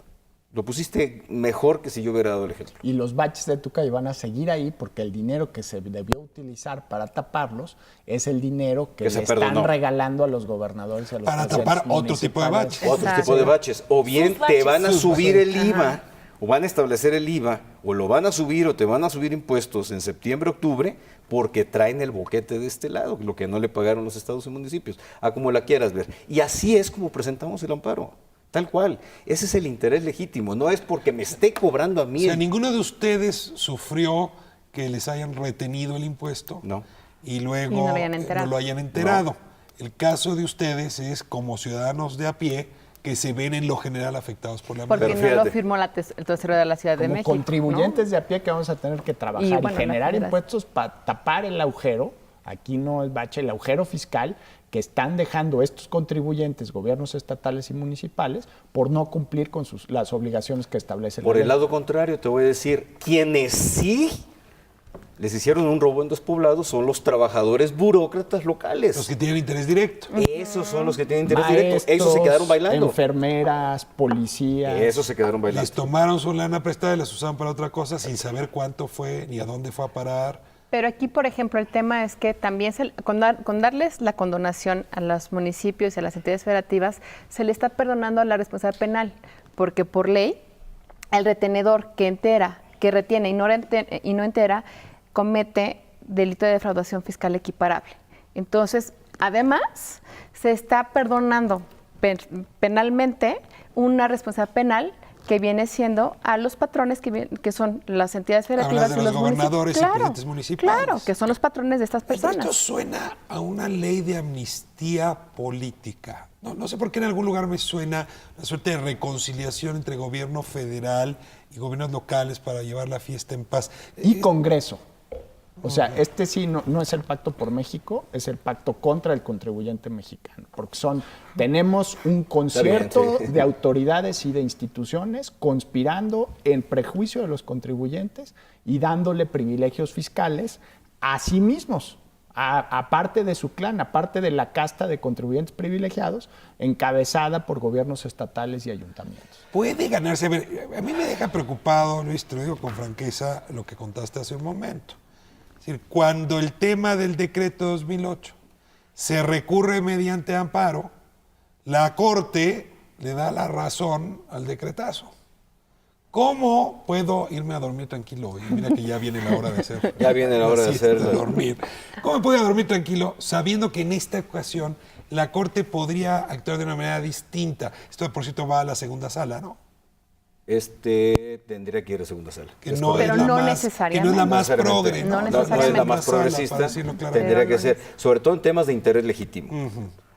Lo pusiste mejor que si yo hubiera dado el ejemplo. Y los baches de tu calle van a seguir ahí porque el dinero que se debió utilizar para taparlos es el dinero que Que se le están perdonó. regalando a los gobernadores y a los Para presidentes tapar otro tipo de municipales. baches. Otro Exacto. tipo de baches. O bien Sus te baches. van a Sus subir baches. el IVA, o van a establecer el IVA, o lo van a subir o te van a subir impuestos en septiembre, octubre, porque traen el boquete de este lado, lo que no le pagaron los estados y municipios, a como la quieras ver. Y así es como presentamos el amparo. Tal cual. Ese es el interés legítimo. No es porque me esté cobrando a O mí. sea, ninguno de ustedes sufrió que les hayan retenido el impuesto. No. Y luego Y no lo hayan enterado. no lo hayan enterado. El caso de ustedes es como ciudadanos de a pie que se ven en lo general afectados por la Porque medida. Pero no lo fíjate. firmó el tercero de la Ciudad de Como México. contribuyentes ¿no? de a pie que vamos a tener que trabajar Y, y, bueno, la generar federación. impuestos para tapar el agujero, aquí no el bache, el agujero fiscal que están dejando estos contribuyentes, gobiernos estatales y municipales, por no cumplir con las obligaciones que establece la Por el ley. lado contrario, te voy a decir, quienes sí les hicieron un robo en Despoblados son los trabajadores burócratas locales. Los que tienen interés directo. Esos son los que tienen interés directo. Esos se Maestros, quedaron bailando. enfermeras, policías. Esos se quedaron Les bailando. tomaron su lana prestada y las usaron para otra cosa sin saber cuánto fue ni a dónde fue a parar. Pero aquí, por ejemplo, el tema es que también con darles la condonación a los municipios y a las entidades federativas, se le está perdonando a la responsabilidad penal, porque por ley, el retenedor que retiene y no entera, comete delito de defraudación fiscal equiparable. Entonces, además, se está perdonando penalmente una responsabilidad penal que viene siendo a los patrones que son las entidades federativas Hablas de y los los gobernadores y municipios. presidentes municipales. Claro, que son los patrones de estas Pero esto personas. suena a una ley de amnistía política. No sé por qué en algún lugar me suena una suerte de reconciliación entre gobierno federal y gobiernos locales para llevar la fiesta en paz. Y Congreso. O sea, este sí no es el pacto por México, es el pacto contra el contribuyente mexicano. Porque tenemos un concierto sí. de autoridades y de instituciones conspirando en prejuicio de los contribuyentes y dándole privilegios fiscales a sí mismos, aparte de su clan, aparte de la casta de contribuyentes privilegiados, encabezada por gobiernos estatales y ayuntamientos. Puede ganarse. A mí me deja preocupado, Luis, te lo digo con franqueza, lo que contaste hace un momento. Es decir, cuando el tema del decreto 2008 se recurre mediante amparo, la Corte le da la razón al decretazo. ¿Cómo puedo irme a dormir tranquilo hoy? Mira que ya viene la hora de hacer. Ya viene la hora de siesta, hacerlo. de dormir. ¿Cómo puedo ir a dormir tranquilo sabiendo que en esta ocasión la Corte podría actuar de una manera distinta? Esto, por cierto, va a la segunda sala, ¿no? Tendría que ir a segunda sala. Que Es no correcto. es Pero la no más, necesariamente. que no es la más necesariamente. progre. No No es la necesariamente. más Sala, para progresista. decirlo claramente. Tendría que ser, sobre todo en temas de interés legítimo.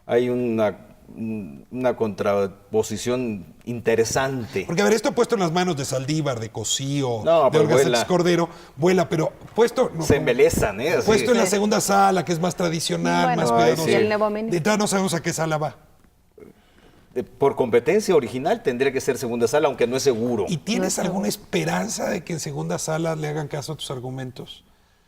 Hay una contraposición interesante. Porque, a ver, esto puesto en las manos de Saldívar, de Cosío, No, de pero Olga vuela. Sánchez Cordero, vuela, pero puesto... no, Se embelezan, ¿eh? Así. Puesto en la Sí. segunda sala, que es más tradicional, Bueno, más Ay, cuidadoso. y el nuevo ministro. De entrada no sabemos a qué sala va. Por competencia original tendría que ser segunda sala, aunque no es seguro. ¿Y tienes alguna esperanza de que en segunda sala le hagan caso a tus argumentos?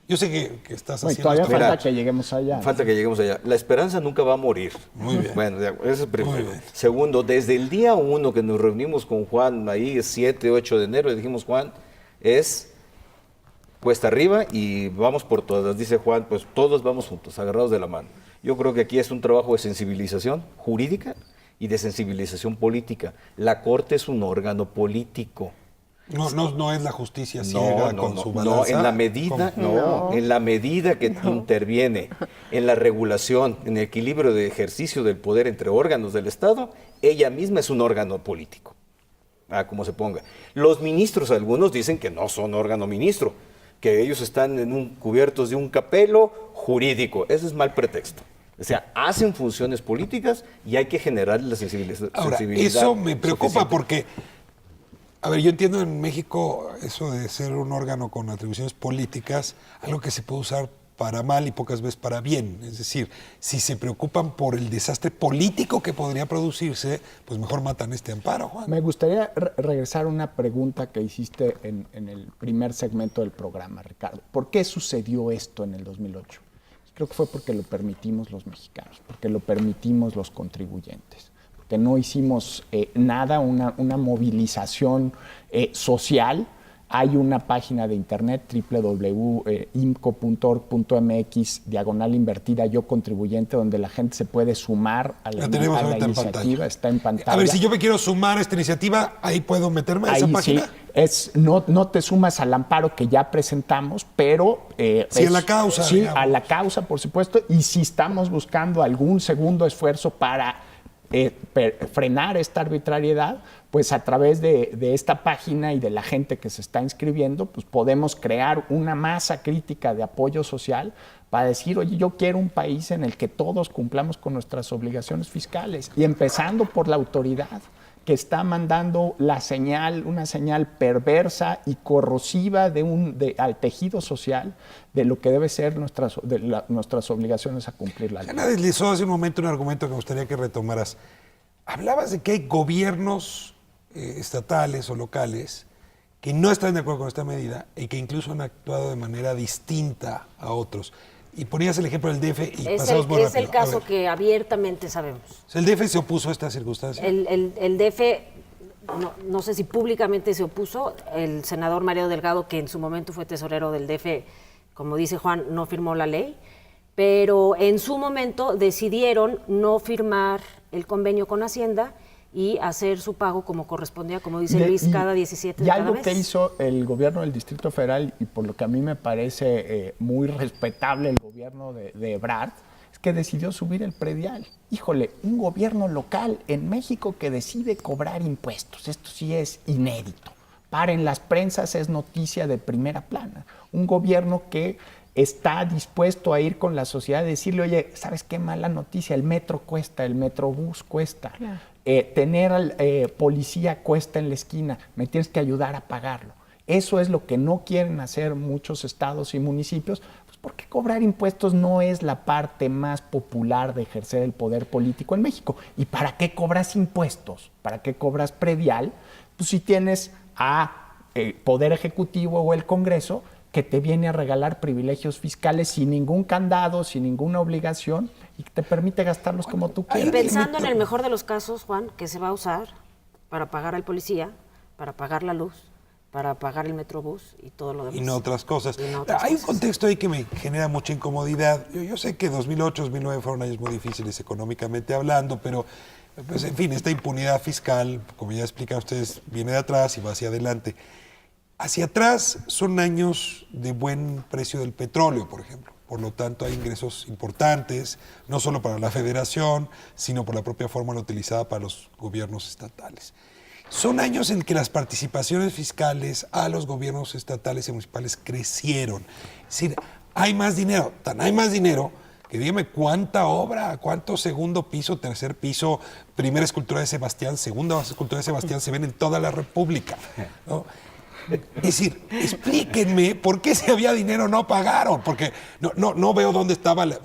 Yo sé que estás No, y haciendo todavía esto. Mira, falta que lleguemos allá. Falta que lleguemos allá. La esperanza nunca va a morir. Muy bien. Bueno, eso es primero. Muy bien. Segundo, desde el día 1 que nos reunimos con Juan, ahí 7, 8 de enero, le dijimos, Juan, es cuesta arriba y vamos por todas. Dice Juan, pues todos vamos juntos, agarrados de la mano. Yo creo que aquí es un trabajo de sensibilización jurídica y de sensibilización política. La Corte es un órgano político. No es la justicia ciega con su balanza. No, en la medida que interviene en la regulación, en el equilibrio de ejercicio del poder entre órganos del Estado, ella misma es un órgano político, como se ponga. Los ministros, algunos dicen que no son órgano ministro, que ellos están cubiertos de un capelo jurídico. Ese es mal pretexto. O sea, hacen funciones políticas y hay que generar la sensibilidad. Ahora, eso me preocupa porque... A ver, yo entiendo en México eso de ser un órgano con atribuciones políticas, algo que se puede usar para mal y pocas veces para bien. Es decir, si se preocupan por el desastre político que podría producirse, pues mejor matan este amparo, Juan. Me gustaría regresar a una pregunta que hiciste en el primer segmento del programa, Ricardo. ¿Por qué sucedió esto en el 2008? Creo que fue porque lo permitimos los mexicanos, porque lo permitimos los contribuyentes. Que no hicimos nada, una movilización social. Hay una página de internet, www.imco.org.mx/invertida yo contribuyente, donde la gente se puede sumar a la iniciativa. Está en pantalla. A ver, si yo me quiero sumar a esta iniciativa, ¿ahí puedo meterme a esa página? Sí, no te sumas al amparo que ya presentamos, pero... sí, a la causa. Sí, digamos. A la causa, por supuesto, y si estamos buscando algún segundo esfuerzo para... frenar esta arbitrariedad, pues a través de esta página y de la gente que se está inscribiendo, pues podemos crear una masa crítica de apoyo social para decir, oye, yo quiero un país en el que todos cumplamos con nuestras obligaciones fiscales, y empezando por la autoridad, que está mandando una señal perversa y corrosiva al tejido social de lo que debe ser nuestras obligaciones a cumplir la ley. Ana deslizó hace un momento un argumento que me gustaría que retomaras. Hablabas de que hay gobiernos estatales o locales que no están de acuerdo con esta medida y que incluso han actuado de manera distinta a otros. Y ponías el ejemplo del DF y pasamos muy rápido. Es el caso que abiertamente sabemos. ¿El DF se opuso a esta circunstancia? El DF, no sé si públicamente se opuso. El senador Mario Delgado, que en su momento fue tesorero del DF, como dice Juan, no firmó la ley. Pero en su momento decidieron no firmar el convenio con Hacienda y hacer su pago como correspondía, como dice Luis, cada 17 de cada mes. Y algo que hizo el gobierno del Distrito Federal, y por lo que a mí me parece muy respetable el gobierno de Ebrard, es que decidió subir el predial. Híjole, un gobierno local en México que decide cobrar impuestos. Esto sí es inédito. En las prensas es noticia de primera plana. Un gobierno que está dispuesto a ir con la sociedad y decirle, oye, ¿sabes qué mala noticia? El metro cuesta, el metrobús cuesta. Claro. Tener policía cuesta en la esquina, me tienes que ayudar a pagarlo. Eso es lo que no quieren hacer muchos estados y municipios, pues porque cobrar impuestos no es la parte más popular de ejercer el poder político en México. ¿Y para qué cobras impuestos? ¿Para qué cobras predial? Pues si tienes a Poder Ejecutivo o el Congreso que te viene a regalar privilegios fiscales sin ningún candado, sin ninguna obligación, y que te permite gastarlos como tú quieras. Pensando en el mejor de los casos, Juan, que se va a usar para pagar al policía, para pagar la luz, para pagar el metrobús y todo lo demás. Y no otras cosas. Hay un contexto ahí que me genera mucha incomodidad. Yo sé que 2008, 2009 fueron años muy difíciles económicamente hablando, pero, pues, en fin, esta impunidad fiscal, como ya explican ustedes, viene de atrás y va hacia adelante. Hacia atrás son años de buen precio del petróleo, por ejemplo. Por lo tanto, hay ingresos importantes, no solo para la federación, sino por la propia fórmula utilizada para los gobiernos estatales. Son años en que las participaciones fiscales a los gobiernos estatales y municipales crecieron. Es decir, hay más dinero, hay más dinero que dígame cuánta obra, cuánto segundo piso, tercer piso, primera escultura de Sebastián, segunda escultura de Sebastián se ven en toda la República, ¿no? Es decir, explíquenme por qué si había dinero no pagaron, porque no veo dónde estaba la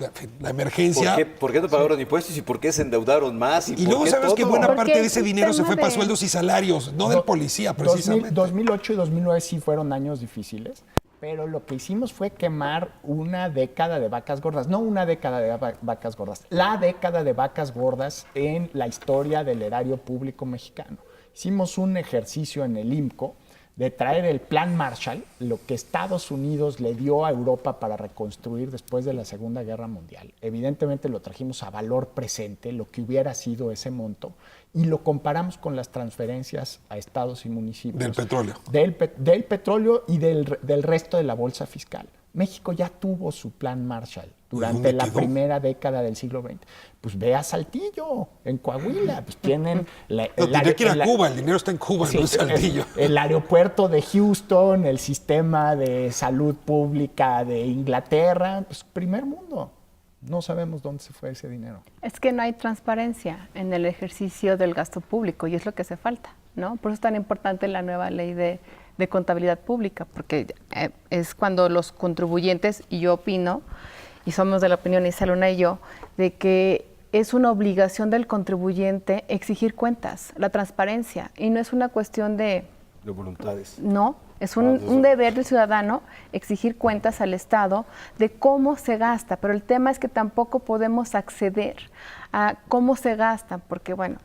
emergencia. ¿Por qué no pagaron impuestos y por qué se endeudaron más? Y luego sabes que buena parte de ese dinero se fue para sueldos y salarios, no del policía precisamente. 2008 y 2009 sí fueron años difíciles, pero lo que hicimos fue quemar una década de vacas gordas, no una década de vacas gordas, la década de vacas gordas en la historia del erario público mexicano. Hicimos un ejercicio en el IMCO de traer el Plan Marshall, lo que Estados Unidos le dio a Europa para reconstruir después de la Segunda Guerra Mundial. Evidentemente lo trajimos a valor presente, lo que hubiera sido ese monto, y lo comparamos con las transferencias a estados y municipios. Del petróleo. Del petróleo y del resto de la bolsa fiscal. México ya tuvo su Plan Marshall durante la primera década del siglo XX. Pues ve a Saltillo, en Coahuila. Pues tienen... Tendría que ir a Cuba, el dinero está en Cuba, no en Saltillo. El aeropuerto de Houston, el sistema de salud pública de Inglaterra, pues primer mundo. No sabemos dónde se fue ese dinero. Es que no hay transparencia en el ejercicio del gasto público y es lo que hace falta, ¿no? Por eso es tan importante la nueva ley de contabilidad pública, porque es cuando los contribuyentes, y yo opino, y somos de la opinión, Isa Luna y yo, de que es una obligación del contribuyente exigir cuentas, la transparencia, y no es una cuestión de voluntades. No, es un deber del ciudadano exigir cuentas al Estado de cómo se gasta, pero el tema es que tampoco podemos acceder a cómo se gastan, porque bueno,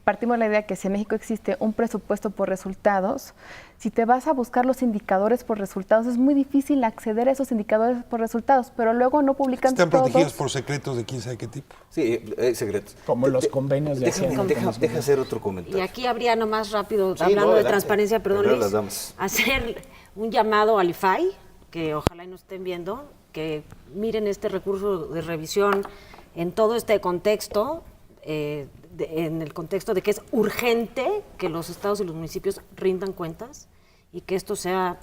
partimos de la idea que si en México existe un presupuesto por resultados, si te vas a buscar los indicadores por resultados, es muy difícil acceder a esos indicadores por resultados, pero luego no publican Están todos. protegidos por secretos de quién sabe qué tipo. Sí, hay secretos. Como los convenios de Hacienda. Deja hacer otro comentario. Y aquí habría nomás rápido, Sí, hablando no, de adelante. transparencia, perdón, Primero Luis, las damas. hacer un llamado al IFAI, que ojalá y nos estén viendo, que miren este recurso de revisión en todo este contexto, en el contexto de que es urgente que los estados y los municipios rindan cuentas y que esto sea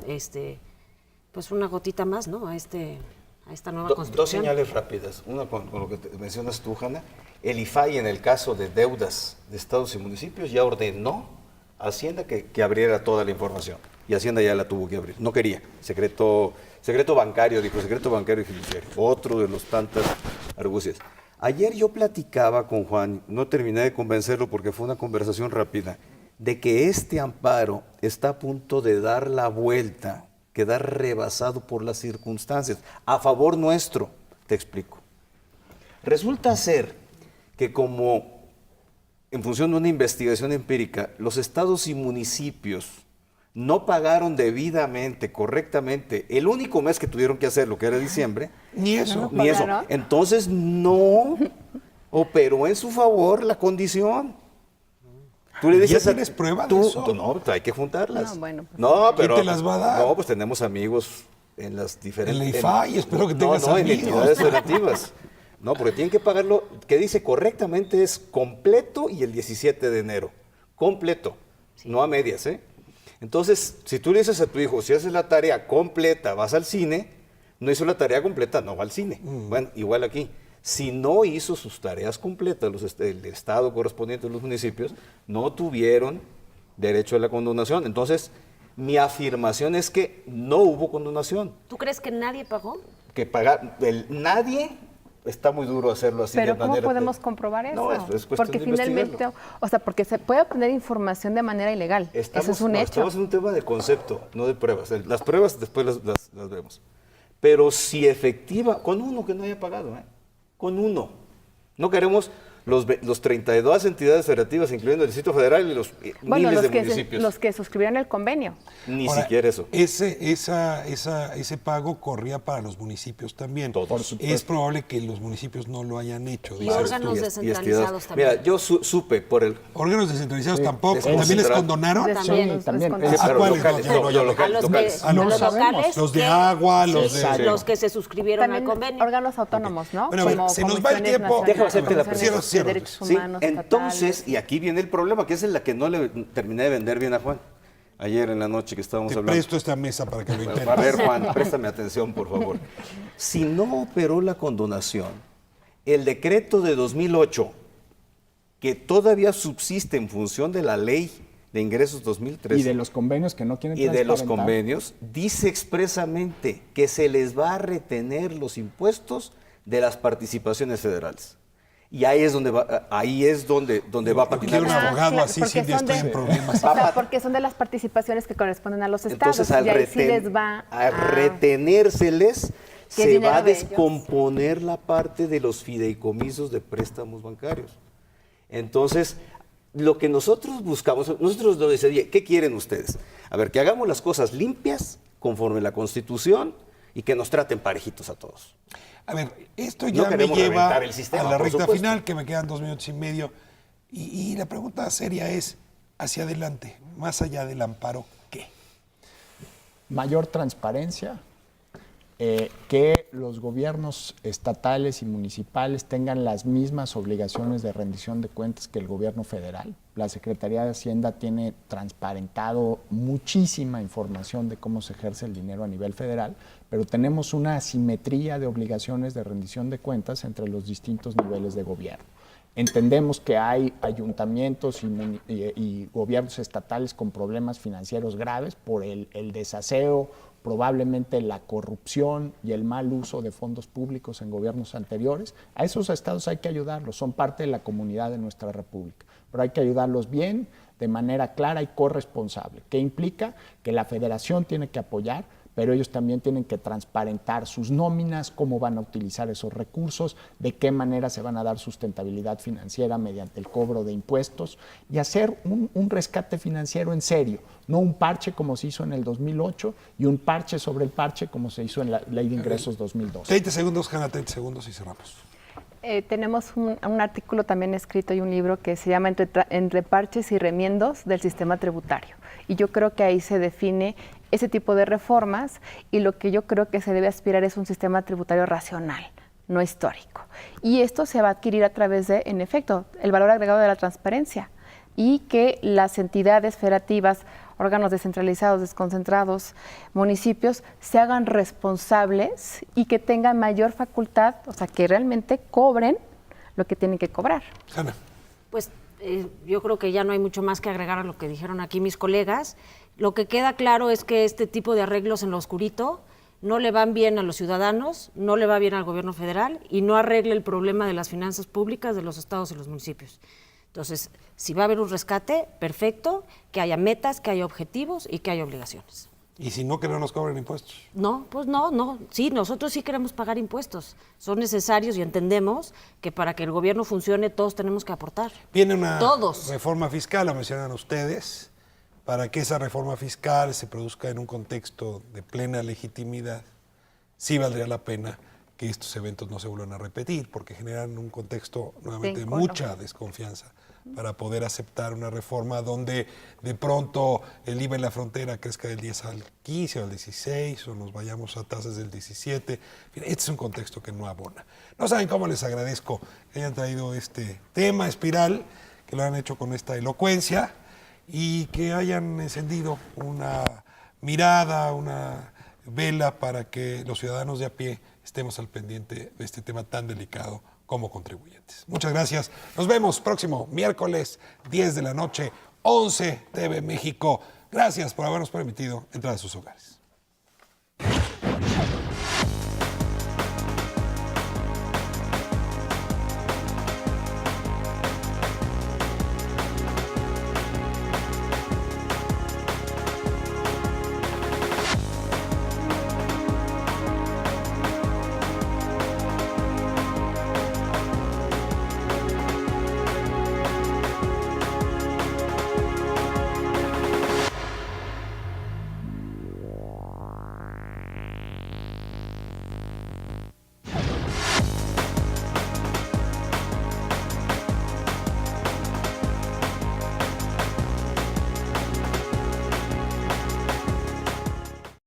pues una gotita más, ¿no? a esta nueva Dos construcción. señales rápidas. Una con lo que mencionas tú, Hanna. El IFAI, en el caso de deudas de estados y municipios, ya ordenó a Hacienda que abriera toda la información. Y Hacienda ya la tuvo que abrir. No quería. Secreto bancario, dijo, secreto bancario y fiduciario. Otro de los tantas argucias. Ayer yo platicaba con Juan, no terminé de convencerlo porque fue una conversación rápida, de que este amparo está a punto de dar la vuelta, quedar rebasado por las circunstancias, a favor nuestro. Te explico. Resulta ser que como en función de una investigación empírica, los estados y municipios no pagaron debidamente, correctamente, el único mes que tuvieron que hacer, lo que era diciembre, Ni eso. ni eso. pagaron. Entonces no operó en su favor la condición. Tú le dices ¿Ya tienes prueba de tú, eso? No, hay que juntarlas. No, bueno, pues, no, pero ¿quién te las va a dar? No, pues tenemos amigos en las diferentes. En la IFAI, espero que tengas en amigos. entidades federativas. No, porque tienen que pagarlo, que dice correctamente es completo y el 17 de enero. Completo, no a medias, ¿eh? Entonces, si tú le dices a tu hijo, si haces la tarea completa, vas al cine, no hizo la tarea completa, no va al cine. Bueno, igual aquí. Si no hizo sus tareas completas, el Estado correspondiente de los municipios, no tuvieron derecho a la condonación. Entonces, mi afirmación es que no hubo condonación. ¿Tú crees que nadie pagó? Que pagar, nadie, está muy duro hacerlo así Pero de ¿cómo manera. podemos comprobar eso? No, es cuestión porque de finalmente, investigarlo. o sea, porque se puede obtener información de manera ilegal. Eso es un hecho. Estamos en un tema de concepto, no de pruebas. Las pruebas después las vemos. Pero si efectiva, con uno que no haya pagado, con uno. No queremos los 32 entidades federativas, incluyendo el Distrito Federal y los Bueno, miles de municipios. los que suscribieron el convenio. Ni Ahora, siquiera eso. Ese pago corría para los municipios también. Todos. Por supuesto. Es probable que los municipios no lo hayan hecho. Y dices órganos tú. descentralizados también. Mira, yo supe por el. Órganos descentralizados tampoco. desconcentrados. ¿También les condonaron? También. Sí, también. Los ¿A Pero cuáles? locales, No, no, A los, locales. a los sabemos. locales. Los de que- agua, sí, los de... los que se suscribieron También al convenio. órganos autónomos, ¿no? Bueno, a ver, Como se nos va el comisiones tiempo. nacionales, Déjame hacerte la comisiones pregunta. Cierra, de derechos Sí, humanos entonces, estatales. y aquí viene el problema, que es la que no le terminé de vender bien a Juan. Ayer en la noche que estábamos Te hablando. presto esta mesa para que lo intentes. A ver, Juan, préstame atención, por favor. Si no operó la condonación, el decreto de 2008, que todavía subsiste en función de la ley de ingresos 2013 Y de los convenios que no quieren y de los transparentar. convenios, dice expresamente que se les va a retener los impuestos de las participaciones federales. Y ahí es donde va a Porque quiero un patinar. abogado así, porque Cintia, son estoy en problemas. O sea, porque son de las participaciones que corresponden a los estados. Entonces, y ahí sí les va a retenérseles, Que es se dinero va a de ellos. descomponer la parte de los fideicomisos de préstamos bancarios. Entonces, lo que nosotros buscamos, nosotros lo decidimos, ¿qué quieren ustedes? A ver, que hagamos las cosas limpias, conforme la Constitución, y que nos traten parejitos a todos. A ver, esto No ya me queremos lleva reventar el sistema, a la por recta supuesto. final, que me quedan 2 minutos y medio. Y la pregunta seria es, hacia adelante, más allá del amparo, ¿qué? Mayor transparencia, que los gobiernos estatales y municipales tengan las mismas obligaciones de rendición de cuentas que el gobierno federal. La Secretaría de Hacienda tiene transparentado muchísima información de cómo se ejerce el dinero a nivel federal, pero tenemos una asimetría de obligaciones de rendición de cuentas entre los distintos niveles de gobierno. Entendemos que hay ayuntamientos y gobiernos estatales con problemas financieros graves por el desaseo, probablemente la corrupción y el mal uso de fondos públicos en gobiernos anteriores. A esos estados hay que ayudarlos, son parte de la comunidad de nuestra república, pero hay que ayudarlos bien, de manera clara y corresponsable, que implica que la federación tiene que apoyar, pero ellos también tienen que transparentar sus nóminas, cómo van a utilizar esos recursos, de qué manera se van a dar sustentabilidad financiera mediante el cobro de impuestos y hacer un rescate financiero en serio, no un parche como se hizo en el 2008 y un parche sobre el parche como se hizo en la Ley de Ingresos 2012. 30 segundos, Hanna, 30 segundos y cerramos. Tenemos un artículo también escrito y un libro que se llama Entre parches y remiendos del sistema tributario. Y yo creo que ahí se define ese tipo de reformas y lo que yo creo que se debe aspirar es un sistema tributario racional, no histórico. Y esto se va a adquirir a través de, en efecto, el valor agregado de la transparencia y que las entidades federativas, órganos descentralizados, desconcentrados, municipios, se hagan responsables y que tengan mayor facultad, o sea, que realmente cobren lo que tienen que cobrar. Hanna. Pues yo creo que ya no hay mucho más que agregar a lo que dijeron aquí mis colegas. Lo que queda claro es que este tipo de arreglos en lo oscurito no le van bien a los ciudadanos, no le va bien al gobierno federal y no arregla el problema de las finanzas públicas de los estados y los municipios. Entonces, si va a haber un rescate, perfecto, que haya metas, que haya objetivos y que haya obligaciones. ¿Y si no, que no nos cobren impuestos? No, pues no. Sí, nosotros sí queremos pagar impuestos. Son necesarios y entendemos que para que el gobierno funcione todos tenemos que aportar. Viene una Todos. reforma fiscal, la mencionan ustedes, para que esa reforma fiscal se produzca en un contexto de plena legitimidad. Sí valdría la pena que estos eventos no se vuelvan a repetir, porque generan un contexto nuevamente de mucha desconfianza para poder aceptar una reforma donde de pronto el IVA en la frontera crezca del 10 al 15 o al 16 o nos vayamos a tasas del 17. En fin, este es un contexto que no abona. No saben cómo les agradezco que hayan traído este tema, Espiral, que lo han hecho con esta elocuencia y que hayan encendido una mirada, una vela para que los ciudadanos de a pie estemos al pendiente de este tema tan delicado como contribuyentes. Muchas gracias. Nos vemos próximo miércoles, 10 de la noche, 11 TV México. Gracias por habernos permitido entrar a sus hogares.